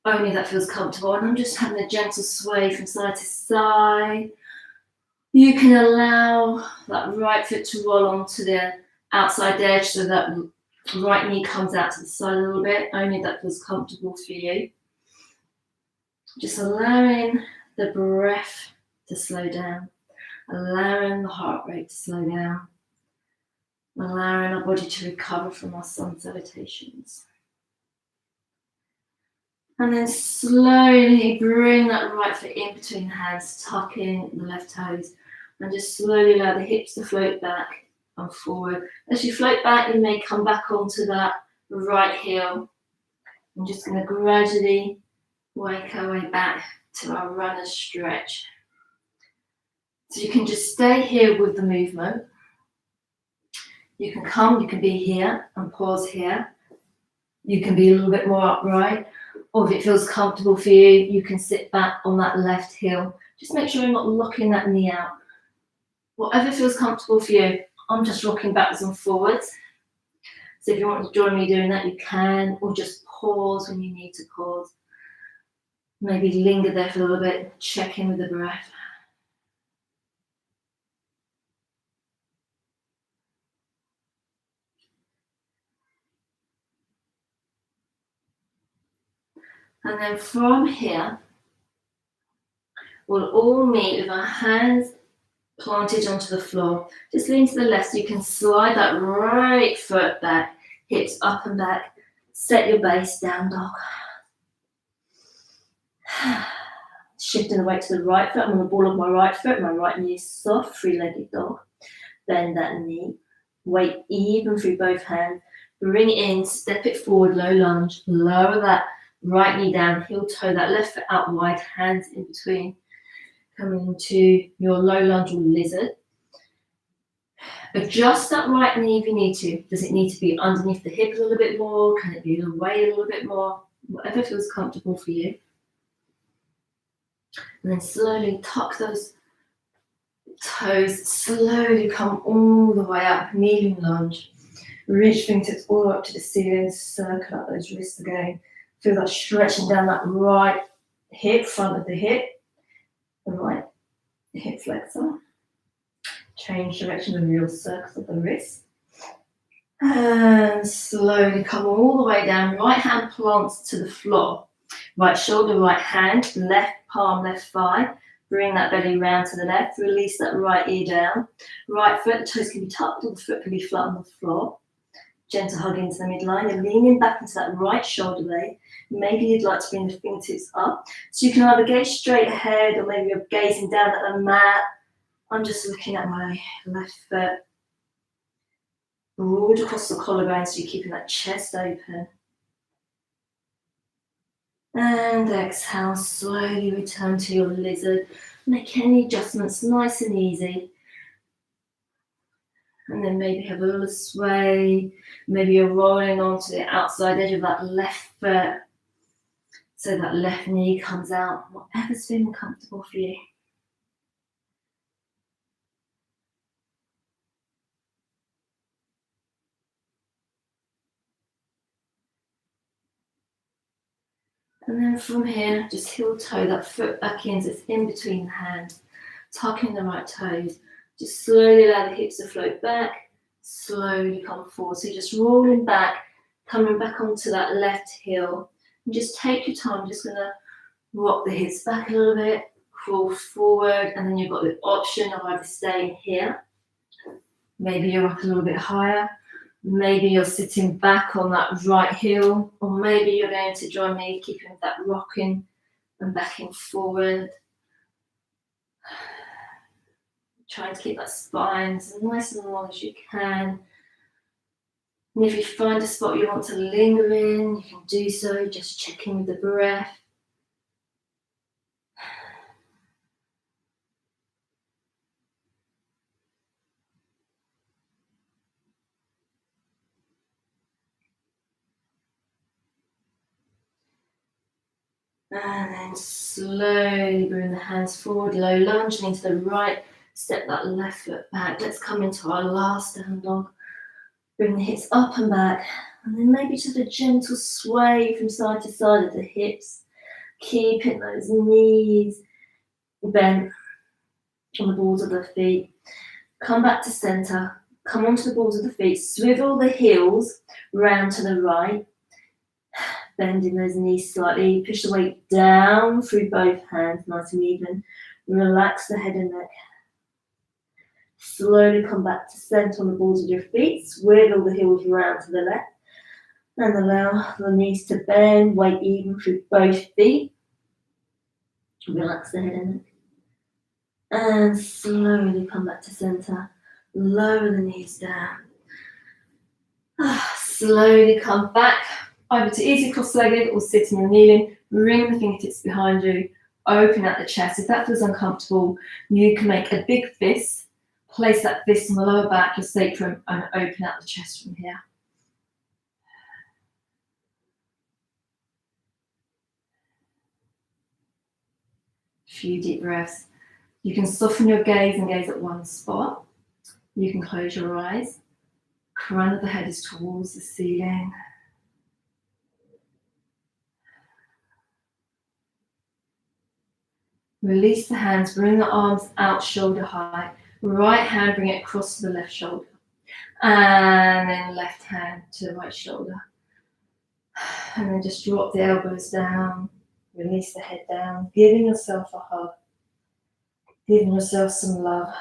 Only that feels comfortable. And I'm just having a gentle sway from side to side. You can allow that right foot to roll onto the outside edge so that right knee comes out to the side a little bit. Only that feels comfortable for you. Just allowing the breath to slow down, allowing the heart rate to slow down, allowing our body to recover from our sun salutations. And then slowly bring that right foot in between the hands, tuck in the left toes, and just slowly allow the hips to float back and forward. As you float back, you may come back onto that right heel. I'm just going to gradually work our way back to our runner's stretch. So you can just stay here with the movement. You can come, you can be here and pause here. You can be a little bit more upright, or if it feels comfortable for you, you can sit back on that left heel. Just make sure you're not locking that knee out. Whatever feels comfortable for you. I'm just rocking backwards and forwards. So if you want to join me doing that, you can, or just pause when you need to pause. Maybe linger there for a little bit, check in with the breath. And then from here, we'll all meet with our hands planted onto the floor. Just lean to the left so you can slide that right foot back, hips up and back. Set your base, down dog. Shifting the weight to the right foot. I'm on the ball of my right foot. My right knee is soft, three-legged dog. Bend that knee. Weight even through both hands. Bring it in, step it forward, low lunge. Lower that right knee down, heel toe, that left foot out wide, hands in between. Coming into your low lunge or lizard. Adjust that right knee if you need to. Does it need to be underneath the hip a little bit more? Can it be away a little bit more? Whatever feels comfortable for you. And then slowly tuck those toes, slowly come all the way up, kneeling lunge. Reach fingertips all the way up to the ceiling, circle out those wrists again. Feel that stretching down that right hip, front of the hip, the right hip flexor. Change direction of your circles of the wrist. And slowly come all the way down. Right hand plants to the floor. Right shoulder, right hand, left palm, left thigh. Bring that belly round to the left. Release that right ear down. Right foot, the toes can be tucked or the foot can be flat on the floor. Gentle hug into the midline. You're leaning back into that right shoulder blade. Maybe you'd like to bring the fingertips up. So you can either gaze straight ahead or maybe you're gazing down at the mat. I'm just looking at my left foot. Broad across the collarbone so you're keeping that chest open. And exhale, slowly return to your lizard. Make any adjustments nice and easy. And then maybe have a little sway. Maybe you're rolling onto the outside edge of that left foot. So that left knee comes out. Whatever's feeling comfortable for you. And then from here, just heel toe that foot back in, so it's in between the hands. Tucking the right toes. Just slowly allow the hips to float back. Slowly come forward. So you're just rolling back, coming back onto that left heel. And just take your time. Just going to rock the hips back a little bit, crawl forward, and then you've got the option of either staying here. Maybe you're up a little bit higher. Maybe you're sitting back on that right heel, or maybe you're going to join me, keeping that rocking and backing forward. Trying to keep that spine as nice and long as you can. And if you find a spot you want to linger in, you can do so, just checking with the breath. And then slowly bring the hands forward, low lunging into the right. Step that left foot back. Let's come into our last down dog. Bring the hips up and back. And then maybe just a gentle sway from side to side of the hips. Keeping those knees bent on the balls of the feet. Come back to center. Come onto the balls of the feet. Swivel the heels round to the right. Bending those knees slightly. Push the weight down through both hands, nice and even. Relax the head and neck. Slowly come back to center on the balls of your feet. Swivel the heels round to the left. And allow the knees to bend. Weight even through both feet. Relax the head and neck. And slowly come back to center. Lower the knees down. Slowly come back. Either to easy cross-legged or sitting or kneeling. Bring the fingertips behind you. Open out the chest. If that feels uncomfortable, you can make a big fist. Place that fist on the lower back, your sacrum, and open out the chest from here. A few deep breaths. You can soften your gaze and gaze at one spot. You can close your eyes. Crown of the head is towards the ceiling. Release the hands, bring the arms out shoulder high. Right hand, bring it across to the left shoulder. And then left hand to the right shoulder. And then just drop the elbows down. Release the head down. Giving yourself a hug. Giving yourself some love.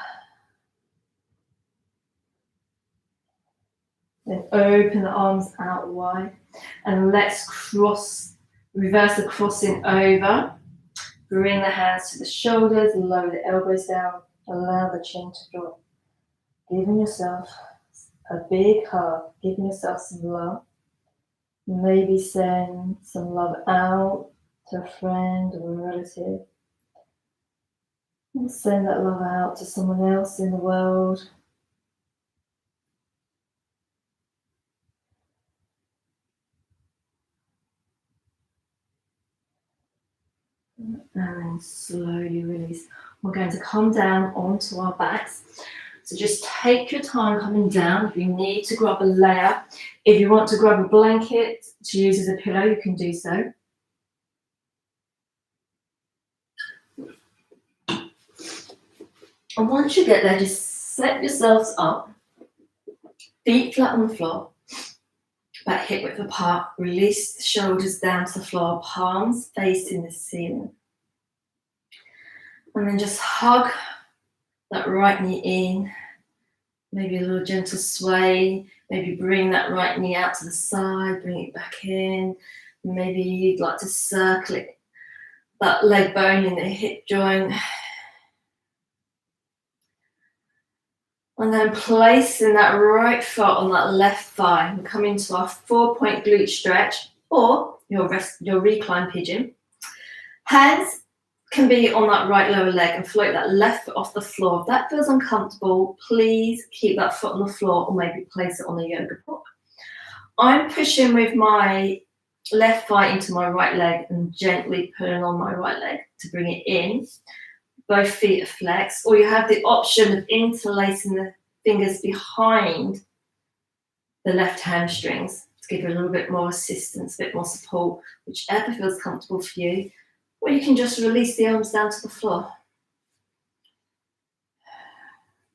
Then open the arms out wide. And let's cross, reverse the crossing over. Bring the hands to the shoulders, lower the elbows down, allow the chin to drop. Giving yourself a big hug, giving yourself some love. Maybe send some love out to a friend or a relative. And send that love out to someone else in the world. And then slowly release. We're going to come down onto our backs. So just take your time coming down. If you need to grab a layer, if you want to grab a blanket to use as a pillow, you can do so. And once you get there, just set yourselves up. Feet flat on the floor. Back hip width apart. Release the shoulders down to the floor. Palms facing the ceiling. And then just hug that right knee in. Maybe a little gentle sway. Maybe bring that right knee out to the side. Bring it back in. Maybe you'd like to circle it. That leg bone in the hip joint. And then placing that right foot on that left thigh. And come into our 4-point glute stretch or your recline pigeon. Hands can be on that right lower leg and float that left foot off the floor. If that feels uncomfortable, please keep that foot on the floor or maybe place it on the yoga block. I'm pushing with my left thigh into my right leg and gently pulling on my right leg to bring it in. Both feet are flexed, or you have the option of interlacing the fingers behind the left hamstrings to give you a little bit more assistance, a bit more support, whichever feels comfortable for you. Or you can just release the arms down to the floor.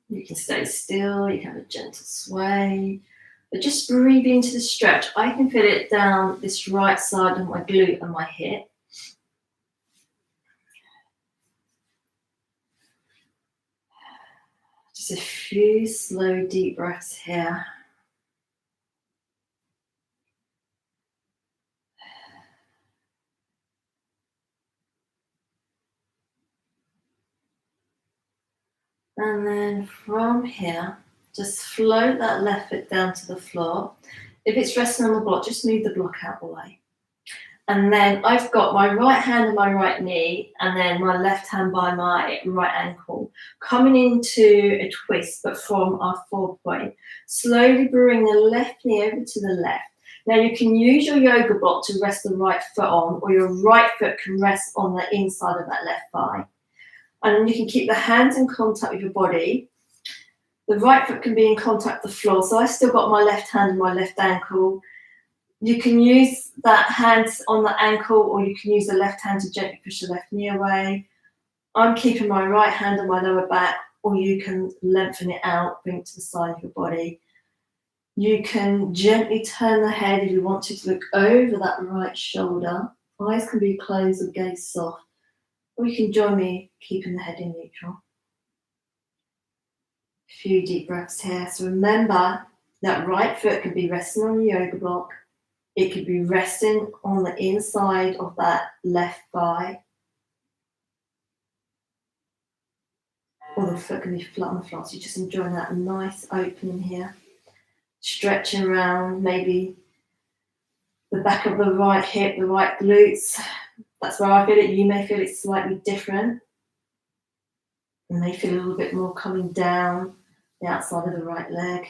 You can stay still, you can have a gentle sway, but just breathe into the stretch. I can feel it down this right side of my glute and my hip. Just a few slow, deep breaths here. And then from here, just float that left foot down to the floor. If it's resting on the block, just move the block out the way. And then I've got my right hand on my right knee and then my left hand by my right ankle, coming into a twist, but from our 4-point. Slowly bring the left knee over to the left. Now you can use your yoga block to rest the right foot on, or your right foot can rest on the inside of that left thigh. And you can keep the hands in contact with your body. The right foot can be in contact with the floor. So I've still got my left hand and my left ankle. You can use that hand on the ankle, or you can use the left hand to gently push the left knee away. I'm keeping my right hand on my lower back, or you can lengthen it out, bring it to the side of your body. You can gently turn the head if you want to look over that right shoulder. Eyes can be closed or gaze soft. Or you can join me keeping the head in neutral. A few deep breaths here. So remember, that right foot could be resting on the yoga block. It could be resting on the inside of that left thigh. Or the foot can be flat on the floor. So you're just enjoying that nice opening here. Stretching around, maybe the back of the right hip, the right glutes. That's where I feel it. You may feel it slightly different. You may feel a little bit more coming down the outside of the right leg.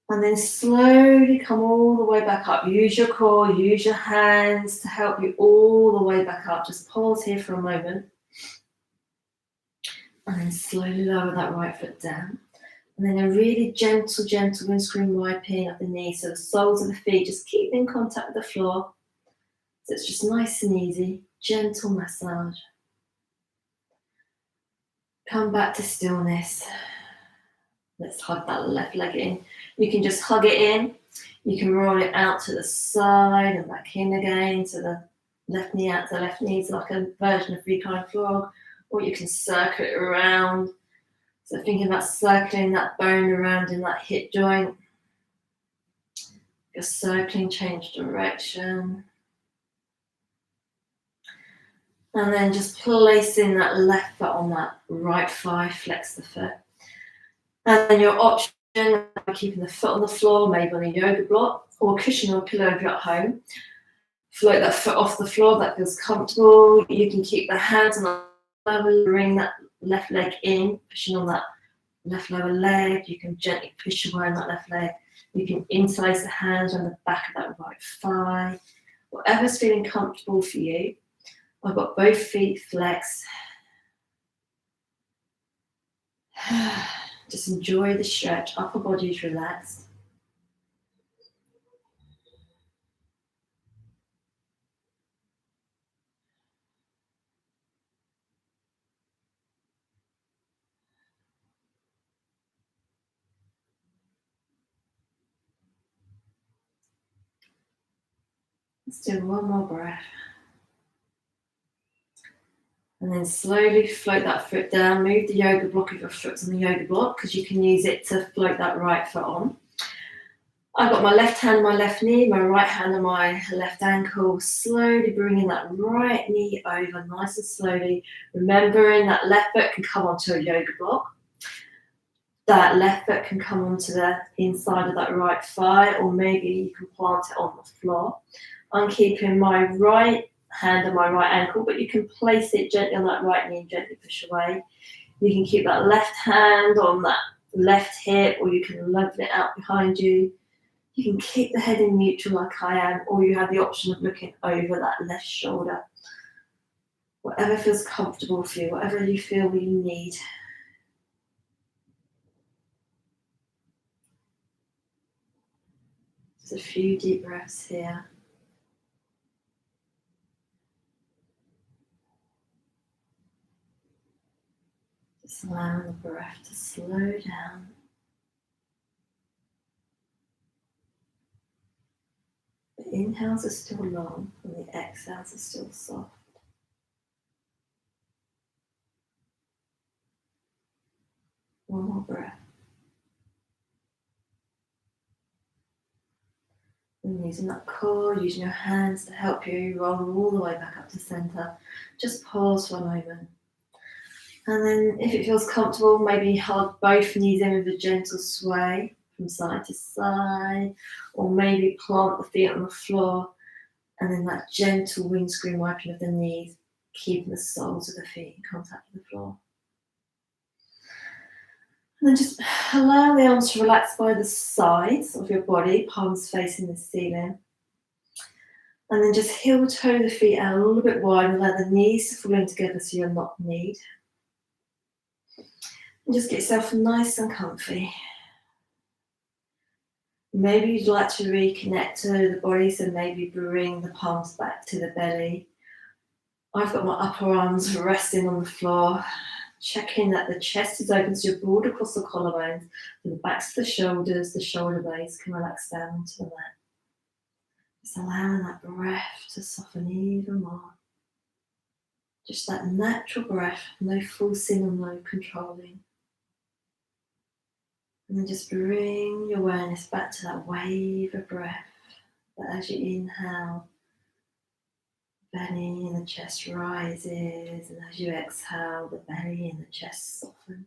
And then slowly come all the way back up. Use your core, use your hands to help you all the way back up. Just pause here for a moment. And then slowly lower that right foot down. And then a really gentle windscreen wiping of the knees. So the soles of the feet just keep in contact with the floor. So it's just nice and easy. Gentle massage. Come back to stillness. Let's hug that left leg in. You can just hug it in. You can roll it out to the side and back in again. So the left knee out to the left knee is like a version of reclined frog. Or you can circle it around. So thinking about circling that bone around in that hip joint. You're circling, change direction. And then just placing that left foot on that right thigh, flex the foot. And then your option, keeping the foot on the floor, maybe on a yoga block, or a cushion or a pillow if you're at home. Float that foot off the floor, that feels comfortable. You can keep the hands on the lower, bring that left leg in, pushing on that left lower leg. You can gently push away on that left leg. You can interlace the hands on the back of that right thigh. Whatever's feeling comfortable for you. I've got both feet flexed. Just enjoy the stretch. Upper body is relaxed. Let's do one more breath. And then slowly float that foot down. Move the yoga block if your foot's on the yoga block, because you can use it to float that right foot on. I've got my left hand on my left knee, my right hand on my left ankle. Slowly bringing that right knee over, nice and slowly. Remembering that left foot can come onto a yoga block. That left foot can come onto the inside of that right thigh, or maybe you can plant it on the floor. I'm keeping my right hand on my right ankle, but you can place it gently on that right knee and gently push away. You can keep that left hand on that left hip, or you can lengthen it out behind you. You can keep the head in neutral like I am, or you have the option of looking over that left shoulder. Whatever feels comfortable for you, whatever you feel you need. Just a few deep breaths here. Just allowing the breath to slow down. The inhales are still long and the exhales are still soft. One more breath. And using that core, using your hands to help you roll all the way back up to center. Just pause for a moment. And then if it feels comfortable, maybe hug both knees in with a gentle sway from side to side, or maybe plant the feet on the floor, and then that gentle windscreen wiping of the knees, keeping the soles of the feet in contact with the floor. And then just allow the arms to relax by the sides of your body, palms facing the ceiling. And then just heel toe the feet out a little bit wide and allow the knees to fall in together so you're not kneed. And just get yourself nice and comfy. Maybe you'd like to reconnect to the body, so maybe bring the palms back to the belly. I've got my upper arms resting on the floor, checking that the chest is open so you're broad across the collarbones, and the backs of the shoulder blades can relax down onto the mat. Just allowing that breath to soften even more. Just that natural breath, no forcing and no controlling. And then just bring your awareness back to that wave of breath, that as you inhale, belly and the chest rises, and as you exhale, the belly and the chest soften.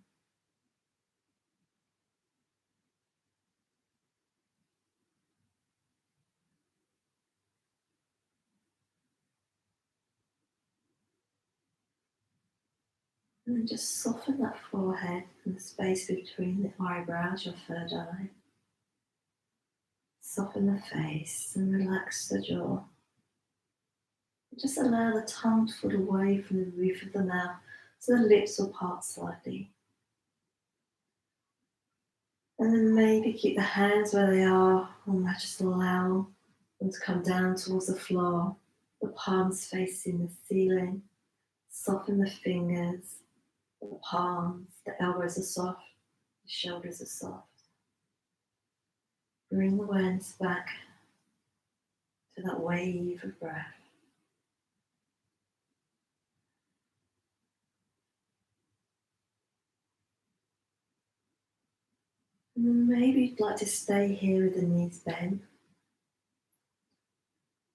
And then just soften that forehead and the space between the eyebrows, your third eye. Soften the face and relax the jaw. Just allow the tongue to fall away from the roof of the mouth so the lips will part slightly. And then maybe keep the hands where they are, or just allow them to come down towards the floor, the palms facing the ceiling. Soften the fingers, the palms, the elbows are soft, the shoulders are soft. Bring the awareness back to that wave of breath. And then maybe you'd like to stay here with the knees bent.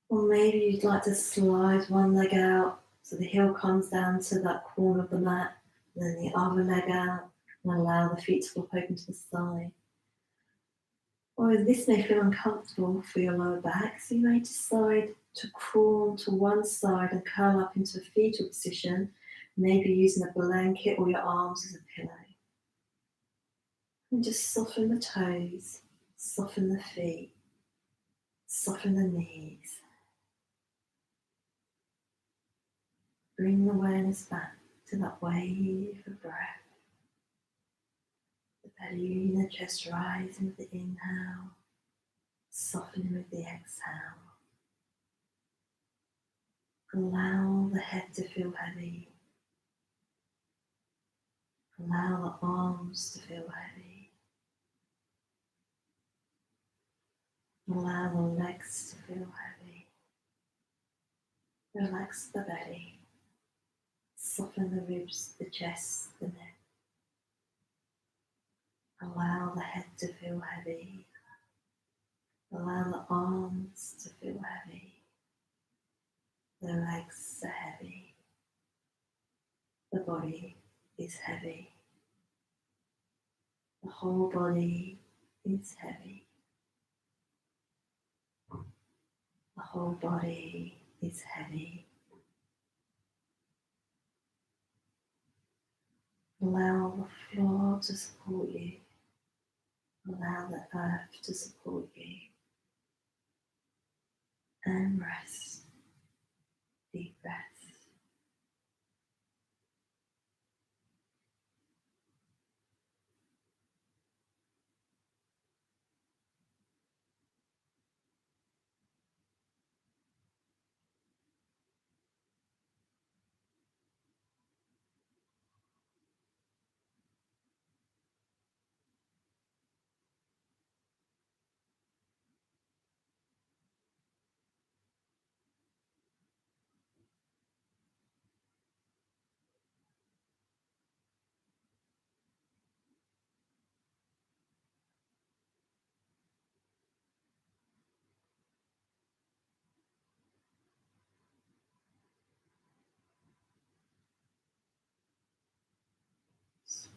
Or maybe you'd like to slide one leg out so the heel comes down to that corner of the mat, and then the other leg out, and allow the feet to flop open to the side. Or this may feel uncomfortable for your lower back, so you may decide to crawl to one side and curl up into a fetal position, maybe using a blanket or your arms as a pillow. And just soften the toes, soften the feet, soften the knees. Bring the awareness back to that wave of breath. The belly and the chest rising with the inhale, softening with the exhale. Allow the head to feel heavy. Allow the arms to feel heavy. Allow the legs to feel heavy. Relax the belly. Soften the ribs, the chest, the neck. Allow the head to feel heavy. Allow the arms to feel heavy. The legs are heavy. The body is heavy. The whole body is heavy. The whole body is heavy. Allow the floor to support you. Allow the earth to support you. And rest. Deep breath.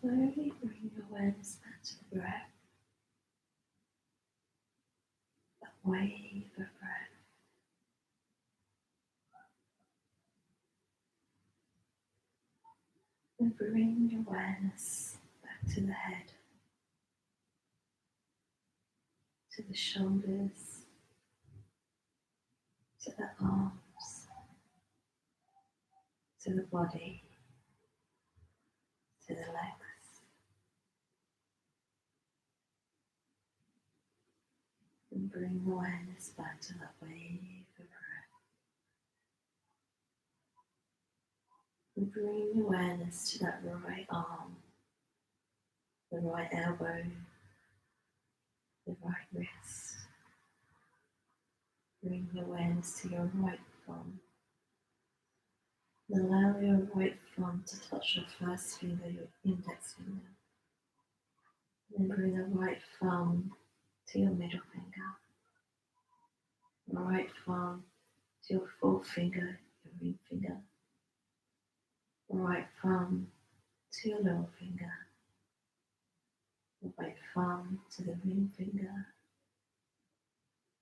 Slowly bring your awareness back to the breath. That wave of breath. And bring your awareness back to the head. to the shoulders, to the arms, to the body, to the legs. And bring awareness back to that wave of breath. And bring awareness to that right arm, the right elbow, the right wrist. Bring awareness to your right thumb. And allow your right thumb to touch your first finger, your index finger. And then bring the right thumb to your middle finger. The right thumb to your fourth finger, your ring finger. The right thumb to your little finger. The right thumb to the ring finger,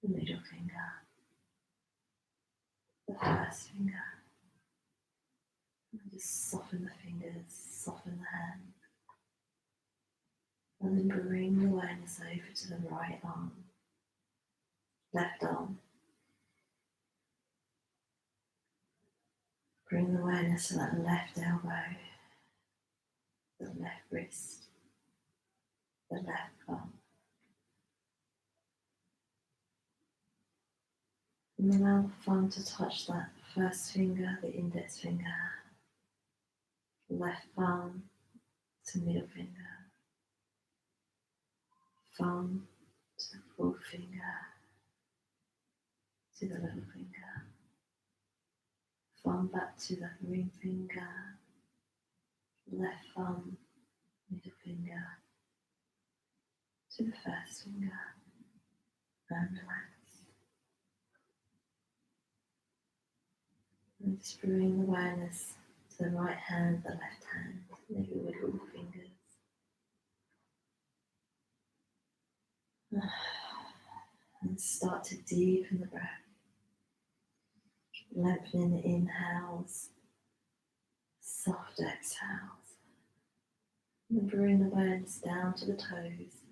the middle finger, the first finger. And just soften the fingers, soften the hand. And then bring the awareness over to the right arm, left arm. Bring the awareness to that left elbow, the left wrist, the left thumb. And allow the thumb to touch that first finger, the index finger, left thumb to middle finger, thumb to the fourth finger, to the little finger, thumb back to the ring finger, left thumb, middle finger, to the first finger, and relax. And just bring awareness to the right hand, the left hand, maybe wiggle the fingers. And start to deepen the breath, lengthening the inhales, soft exhales. And bring awareness down to the toes,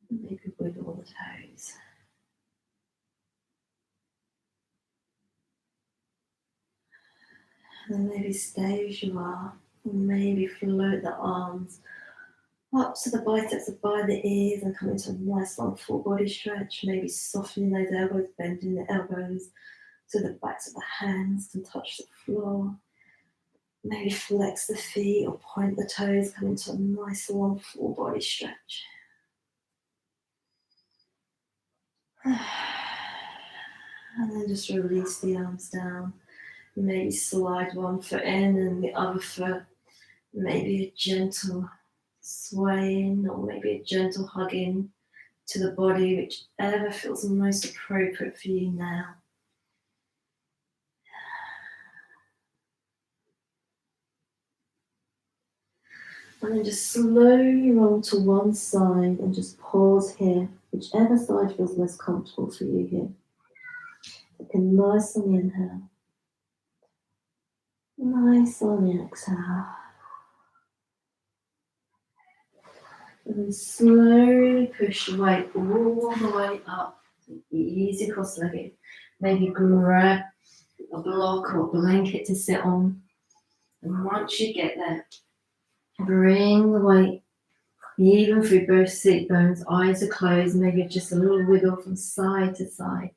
and maybe wiggle the toes. And then maybe stay as you are, and maybe float the arms up to the biceps by the ears and come into a nice long full body stretch, maybe softening those elbows, bending the elbows so the backs of the hands can touch the floor. Maybe flex the feet or point the toes, come into a nice long full body stretch. And then just release the arms down. Maybe slide one foot in and the other foot. Maybe a gentle swaying or maybe a gentle hugging to the body, whichever feels most appropriate for you now. And then just slowly roll to one side and just pause here, whichever side feels most comfortable for you here. Take a nice long inhale, nice long exhale. And then slowly push your weight all the way up, easy cross-legged. Maybe grab a block or a blanket to sit on. And once you get there, bring the weight even through both seat bones, eyes are closed, maybe just a little wiggle from side to side.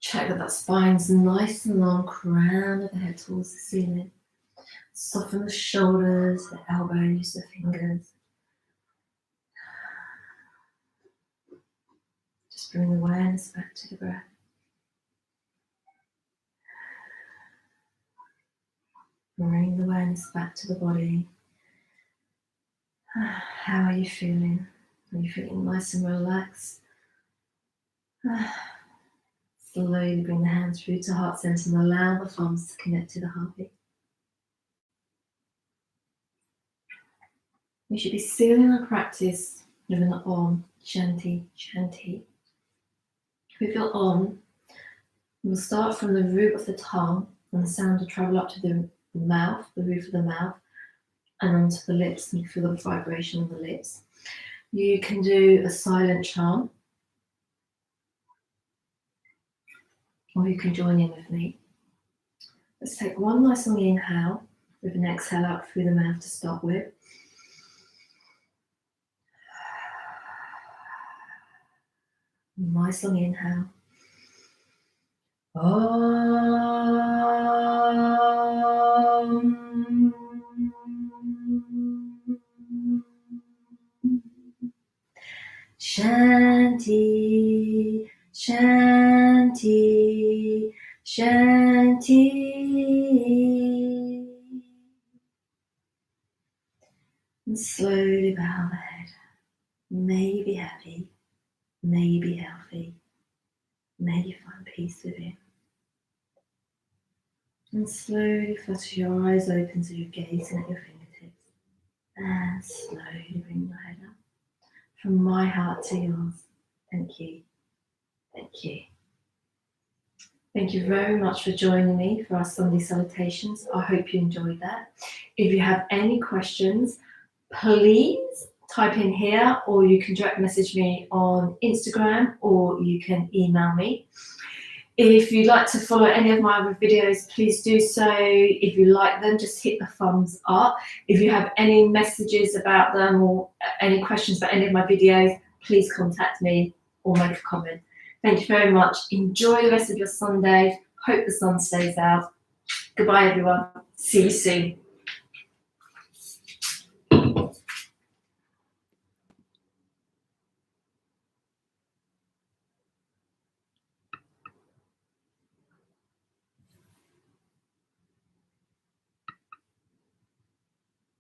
Check that spine's nice and long, crown of the head towards the ceiling. Soften the shoulders, the elbows, the fingers. Just bring awareness back to the breath. Bring the awareness back to the body. How are you feeling? Are you feeling nice and relaxed? Slowly bring the hands through to heart center and allow the thumbs to connect to the heartbeat. We should be sealing our practice with an Om, Shanti, Shanti. With your Om, we'll start from the root of the tongue and the sound will travel up to the the mouth, the roof of the mouth, and onto the lips, and you feel the vibration on the lips. You can do a silent chant, or you can join in with me. Let's take one nice long inhale with an exhale out through the mouth to start with. Nice long inhale. Shanti, Shanti, Shanti. And slowly bow the head. May you be happy, may you be healthy, may you find peace within. And slowly flutter your eyes open so you're gazing at your fingertips. And slowly bring your head up. From my heart to yours, thank you, thank you. Thank you very much for joining me for our Sunday salutations. I hope you enjoyed that. If you have any questions, please type in here, or you can direct message me on Instagram, or you can email me. If you'd like to follow any of my other videos, please do so. If you like them, just hit the thumbs up. If you have any messages about them or any questions about any of my videos, please contact me or make a comment. Thank you very much. Enjoy the rest of your Sunday. Hope the sun stays out. Goodbye, everyone. See you soon.